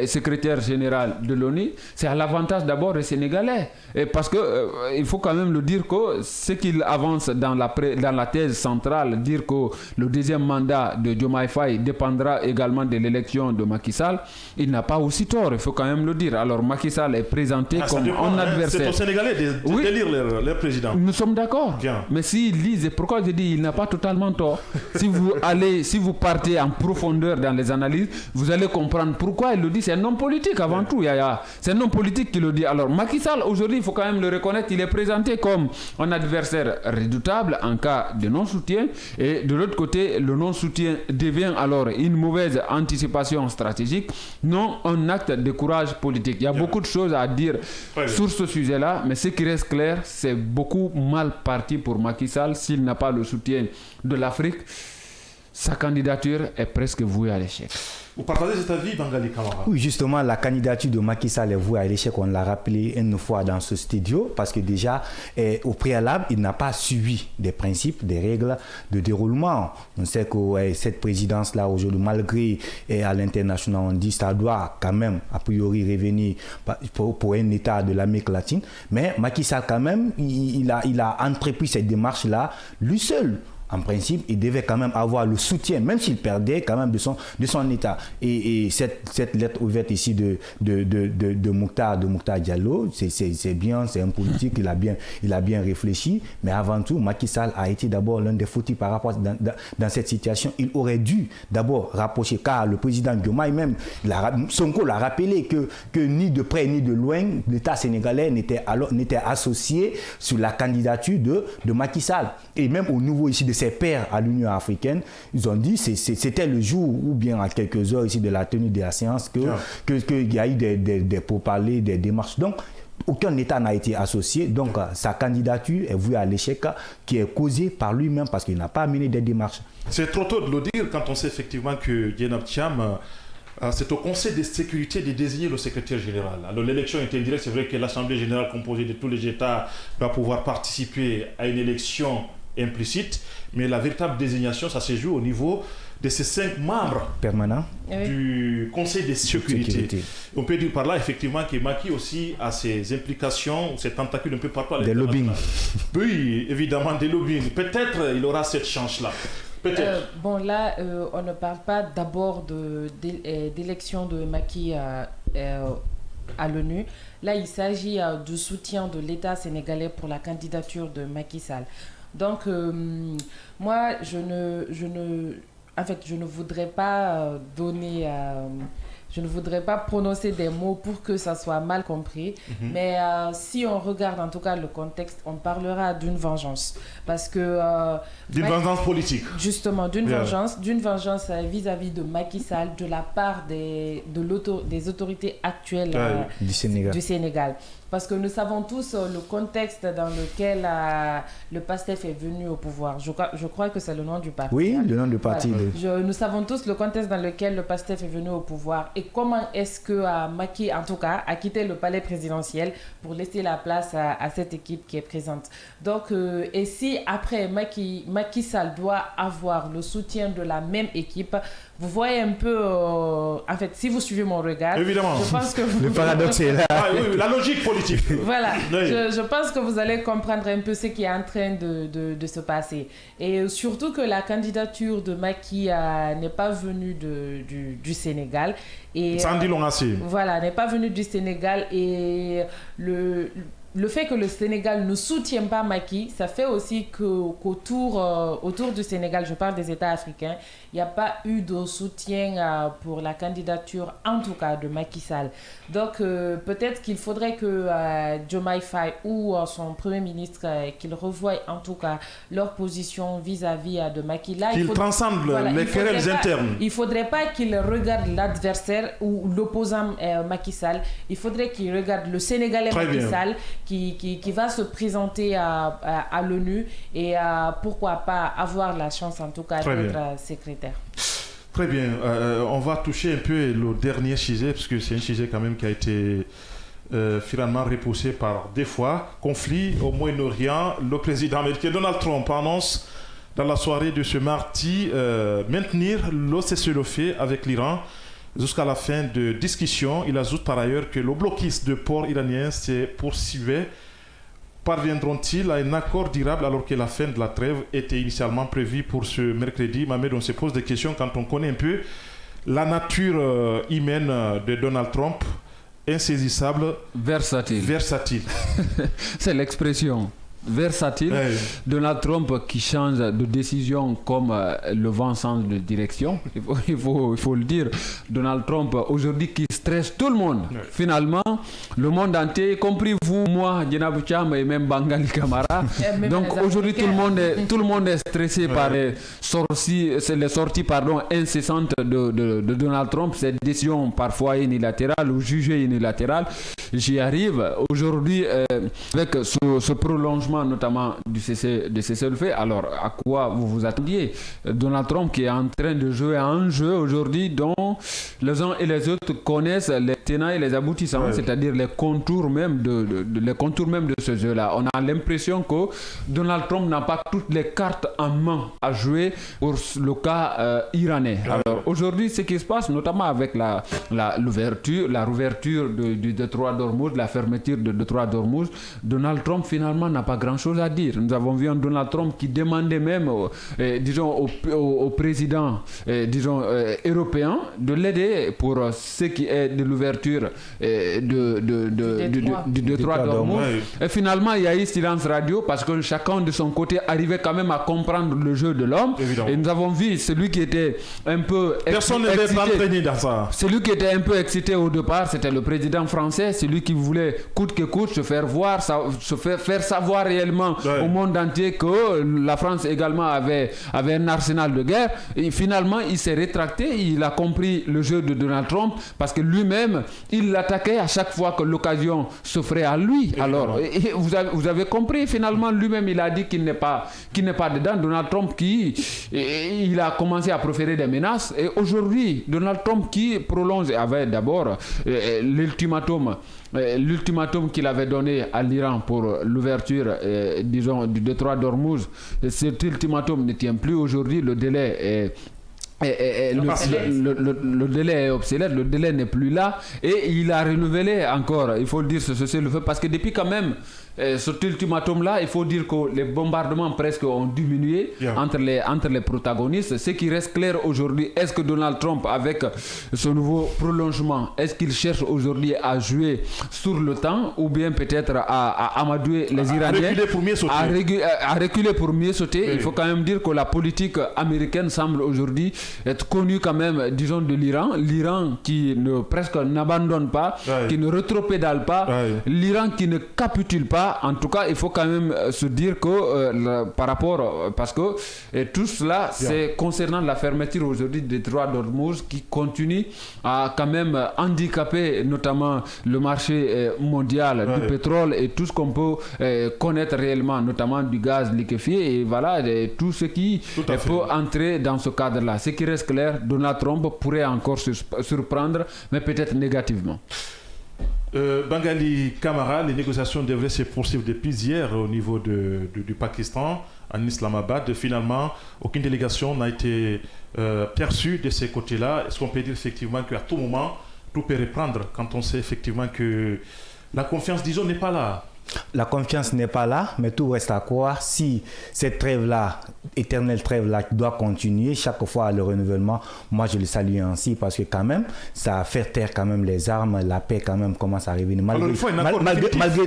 secrétaire général de l'ONU, c'est à l'avantage d'abord des Sénégalais. Et parce que il faut quand même le dire que ce qu'il avance dans la thèse centrale, dire que le deuxième mandat de Diomaye Faye dépendra également de l'élection de Macky Sall, il n'a pas aussi tort, il faut quand même le dire. Alors Macky Sall est présenté comme un adversaire. C'est aux Sénégalais d'élire leur président. Nous sommes d'accord. Mais s'ils lisent, pourquoi je dis il n'a pas totalement tort. Si vous partez en profondeur dans les analyses, vous allez comprendre pourquoi il le dit. C'est un homme politique avant tout, Yaya. C'est un homme politique qui le dit. Alors Macky Sall, aujourd'hui, il faut quand même le reconnaître, il est présenté comme un adversaire redoutable en cas de non-soutien. Et de l'autre côté, le non-soutien devient alors une mauvaise anticipation stratégique, non un acte de courage politique. Il y a beaucoup de choses à dire sur ce sujet-là, mais ce qui reste clair, c'est beaucoup mal parti pour Macky Sall. S'il n'a pas le soutien de l'Afrique, sa candidature est presque vouée à l'échec. Vous partagez cet avis, Bangali Kamara? Oui, justement, la candidature de Macky Sall est vouée à l'échec. On l'a rappelé une fois dans ce studio, parce que déjà, au préalable, il n'a pas suivi des principes, des règles de déroulement. On sait que cette présidence-là, aujourd'hui, malgré à l'international, on dit que ça doit quand même, a priori, revenir pour un État de l'Amérique latine. Mais Macky Sall, quand même, il a entrepris cette démarche-là, lui seul. En principe, il devait quand même avoir le soutien, même s'il perdait quand même de son État. Et cette lettre ouverte ici de Mokhtar Diallo, c'est bien, c'est un politique, il a bien réfléchi. Mais avant tout, Macky Sall a été d'abord l'un des fautifs par rapport dans cette situation. Il aurait dû d'abord rapprocher, car le président Diomaye même, Sonko l'a rappelé que ni de près ni de loin, l'État sénégalais n'était associé sur la candidature de Macky Sall. Et même au niveau ici de ses pairs à l'Union africaine, ils ont dit que c'était le jour ou bien à quelques heures ici de la tenue de la séance qu'il y a eu des pourparlers, des démarches. Donc, aucun État n'a été associé. Donc, sa candidature est vouée à l'échec qui est causée par lui-même parce qu'il n'a pas mené des démarches. C'est trop tôt de le dire quand on sait effectivement que Dieynaba Thiam, c'est au Conseil de sécurité de désigner le secrétaire général. Alors l'élection est indirecte, c'est vrai que l'Assemblée générale composée de tous les États va pouvoir participer à une élection implicite, mais la véritable désignation, ça se joue au niveau de ces 5 membres permanents du Conseil de sécurité. On peut dire par là, effectivement, que Macky aussi a ses implications, ses tentacules un peu partout. Des lobbying. Oui, évidemment, des lobbying. Peut-être il aura cette chance-là. Peut-être. Bon, là, on ne parle pas d'abord d'élection de Macky à l'ONU. Là, il s'agit du soutien de l'État sénégalais pour la candidature de Macky Sall. Donc, moi, je ne voudrais pas je ne voudrais pas prononcer des mots pour que ça soit mal compris, mais si on regarde en tout cas le contexte, on parlera d'une vengeance. Parce que... d'une vengeance politique. Justement, d'une vengeance vis-à-vis de Macky Sall, de la part des autorités actuelles du Sénégal. Parce que nous savons tous le contexte dans lequel le PASTEF est venu au pouvoir. Je crois que c'est le nom du parti. Oui, le nom du parti. Voilà. Nous savons tous le contexte dans lequel le PASTEF est venu au pouvoir et comment est-ce que Macky, en tout cas, a quitté le palais présidentiel pour laisser la place à cette équipe qui est présente. Donc, et si après Macky Sall doit avoir le soutien de la même équipe, vous voyez un peu, en fait, si vous suivez mon regard, évidemment, je pense que le paradoxe est là. Oui, la logique politique. Voilà, oui. je pense que vous allez comprendre un peu ce qui est en train de se passer. Et surtout que la candidature de Macky n'est pas venue du Sénégal. Et, ça en dit long assez. Voilà, n'est pas venue du Sénégal et le fait que le Sénégal ne soutient pas Macky, ça fait aussi qu'autour du Sénégal, je parle des États africains, il n'y a pas eu de soutien pour la candidature, en tout cas, de Macky Sall. Donc, peut-être qu'il faudrait que Diomaye Faye ou son Premier ministre, qu'ils revoient en tout cas leur position vis-à-vis de Macky. Là, qu'ils transcendent les querelles internes. Il ne faudrait pas qu'ils regardent l'adversaire ou l'opposant Macky Sall. Il faudrait qu'ils regardent le Sénégalais Macky Sall qui va se présenter à l'ONU et pourquoi pas avoir la chance en tout cas d'être secrétaire. Très bien. On va toucher un peu le dernier sujet parce que c'est un sujet quand même qui a été finalement repoussé par des fois. Conflit au Moyen-Orient. Le président américain Donald Trump annonce dans la soirée de ce mardi maintenir le cessez-le-feu avec l'Iran jusqu'à la fin de discussion. Il ajoute par ailleurs que le blocus de ports iraniens se poursuivait. Parviendront-ils à un accord durable alors que la fin de la trêve était initialement prévue pour ce mercredi? Mohamed, on se pose des questions quand on connaît un peu la nature humaine de Donald Trump, insaisissable, versatile. C'est l'expression. Versatile, Donald Trump qui change de décision comme le vent change de direction, il faut le dire. Donald Trump aujourd'hui qui stresse tout le monde. Finalement, le monde entier, y compris vous, moi, Djenabou Cham et même Bangali Kamara. Donc aujourd'hui tout le monde est stressé par les sorties incessantes de Donald Trump, ces décisions parfois unilatérales ou jugées unilatérales. J'y arrive aujourd'hui avec ce prolongement notamment du cessez-le-feu. Alors à quoi vous vous attendiez? Donald Trump qui est en train de jouer à un jeu aujourd'hui dont les uns et les autres connaissent les tenants et les aboutissants, c'est-à-dire les contours même de ce jeu-là. On a l'impression que Donald Trump n'a pas toutes les cartes en main à jouer pour le cas iranien. Alors aujourd'hui, ce qui se passe notamment avec la rouverture du détroit d'Ormuz, la fermeture de détroit d'Ormuz, Donald Trump finalement n'a pas grand-chose à dire. Nous avons vu un Donald Trump qui demandait même au président européen de l'aider pour ce qui est de l'ouverture du détroit d'Ormuz. Et finalement, il y a eu silence radio parce que chacun de son côté arrivait quand même à comprendre le jeu de l'homme. Et nous avons vu celui qui était un peu personne n'était entraîné dans ça. Celui qui était un peu excité au départ, c'était le président français, celui qui voulait coûte que coûte se faire voir, faire savoir réellement au monde entier que la France également avait un arsenal de guerre. Et finalement, il s'est rétracté, il a compris le jeu de Donald Trump parce que lui-même, il l'attaquait à chaque fois que l'occasion s'offrait à lui. Alors, vous avez compris, finalement, lui-même, il a dit qu'il n'est pas dedans. Donald Trump il a commencé à proférer des menaces. Et aujourd'hui, Donald Trump qui prolonge, avait d'abord l'ultimatum qu'il avait donné à l'Iran pour l'ouverture, du détroit d'Ormuz. Cet ultimatum ne tient plus aujourd'hui. Le délai le délai est obsolète, le délai n'est plus là et il a renouvelé encore, il faut le dire, ce cessez-le-feu parce que depuis quand même cet ultimatum-là, il faut dire que les bombardements presque ont diminué entre les protagonistes. Ce qui reste clair aujourd'hui, est-ce que Donald Trump, avec ce nouveau prolongement, est-ce qu'il cherche aujourd'hui à jouer sur le temps ou bien peut-être à amadouer les Iraniens, à reculer pour mieux sauter. Oui. Il faut quand même dire que la politique américaine semble aujourd'hui être connue quand même, disons, de l'Iran qui presque n'abandonne pas, qui ne rétropédale pas, l'Iran qui ne capitule pas. En tout cas, il faut quand même se dire que par rapport, parce que tout cela, c'est concernant la fermeture aujourd'hui des droits d'Ormuz qui continue à quand même handicaper notamment le marché mondial du pétrole et tout ce qu'on peut connaître réellement, notamment du gaz liquéfié et voilà, tout ce qui peut entrer dans ce cadre-là. Ce qui reste clair, Donald Trump pourrait encore surprendre, mais peut-être négativement. Bangali Camara, les négociations devraient se poursuivre depuis hier au niveau du Pakistan, en Islamabad. Finalement, aucune délégation n'a été perçue de ces côtés-là. Est-ce qu'on peut dire effectivement qu'à tout moment, tout peut reprendre quand on sait effectivement que la confiance, disons, n'est pas là? La confiance n'est pas là, mais tout reste à croire. Si cette trêve-là, éternelle trêve-là, doit continuer chaque fois le renouvellement, moi je le salue ainsi parce que quand même, ça fait taire quand même les armes, la paix quand même commence à revenir.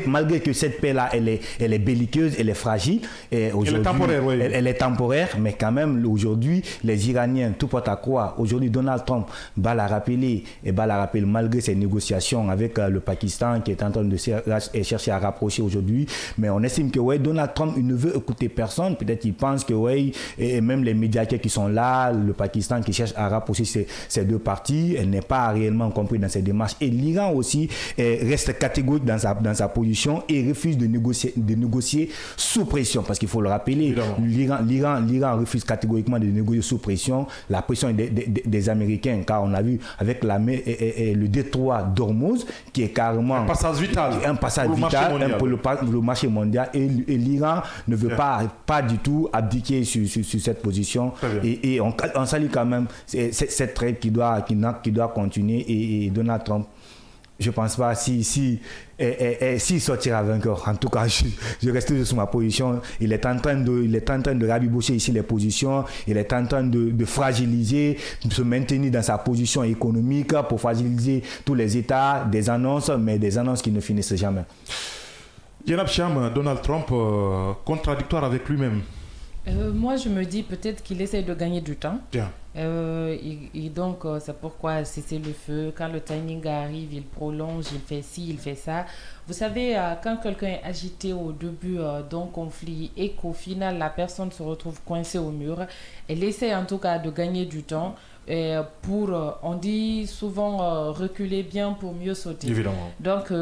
Malgré que cette paix-là, elle est belliqueuse, elle est fragile. Et elle est temporaire, oui. Elle est temporaire, mais quand même, aujourd'hui, les Iraniens, tout porte à croire. Aujourd'hui, Donald Trump va la rappeler, malgré ses négociations avec le Pakistan qui est en train de chercher à rapprocher aujourd'hui, mais on estime que Donald Trump il ne veut écouter personne. Peut-être il pense que et même les médias qui sont là, le Pakistan qui cherche à rapprocher ces deux parties, elle n'est pas réellement compris dans ses démarches. Et l'Iran aussi reste catégorique dans sa position et refuse de négocier sous pression, parce qu'il faut le rappeler, l'Iran refuse catégoriquement de négocier sous pression. La pression est des Américains, car on a vu avec le détroit d'Ormuz qui est carrément un passage vital pour le marché mondial, et l'Iran ne veut pas du tout abdiquer sur cette position, et on salue quand même cette trêve qui doit continuer, et Donald Trump, je ne pense pas s'il sortira vainqueur. En tout cas, je reste sur ma position. Il est en train de rabibocher ici les positions. Il est en train de fragiliser, de se maintenir dans sa position économique pour fragiliser tous les États, des annonces, mais des annonces qui ne finissent jamais. Yenab Cham, Donald Trump, contradictoire avec lui-même. Moi, je me dis peut-être qu'il essaie de gagner du temps. Et donc, c'est pourquoi cesser le feu. Quand le timing arrive, il prolonge, il fait ci, il fait ça. Vous savez, quand quelqu'un est agité au début d'un conflit et qu'au final, la personne se retrouve coincée au mur, elle essaie en tout cas de gagner du temps. On dit souvent reculer bien pour mieux sauter. Évidemment. Donc,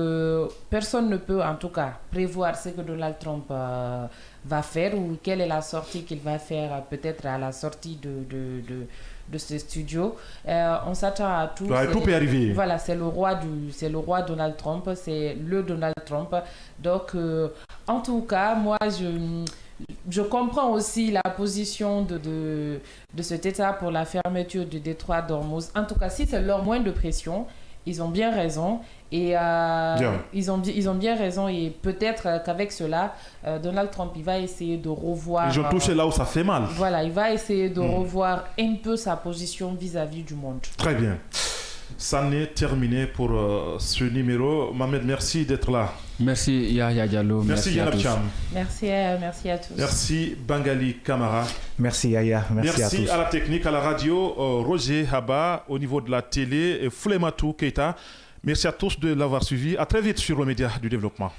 personne ne peut en tout cas prévoir ce que Donald Trump va faire ou quelle est la sortie qu'il va faire peut-être à la sortie de ce studio. On s'attend à tout. Tout peut arriver. Voilà, c'est le roi Donald Trump, c'est le Donald Trump. Donc, en tout cas, moi, je comprends aussi la position de cet État pour la fermeture du détroit d'Ormuz. En tout cas, si c'est leur moins de pression, ils ont bien raison. Et ils ont bien raison. Et peut-être qu'avec cela, Donald Trump, il va essayer de revoir... Ils ont touché là où ça fait mal. Voilà, il va essayer de revoir un peu sa position vis-à-vis du monde. Très bien. Ça n'est terminé pour ce numéro. Mohamed, merci d'être là. Merci Yahya Diallo. Merci Yenab Cham. Merci à tous. Merci Bangali Camara. Merci Yahya. Merci à tous. À la technique, à la radio, Roger Haba, au niveau de la télé, et Foulematou Keita. Merci à tous de l'avoir suivi. À très vite sur le Média du Développement.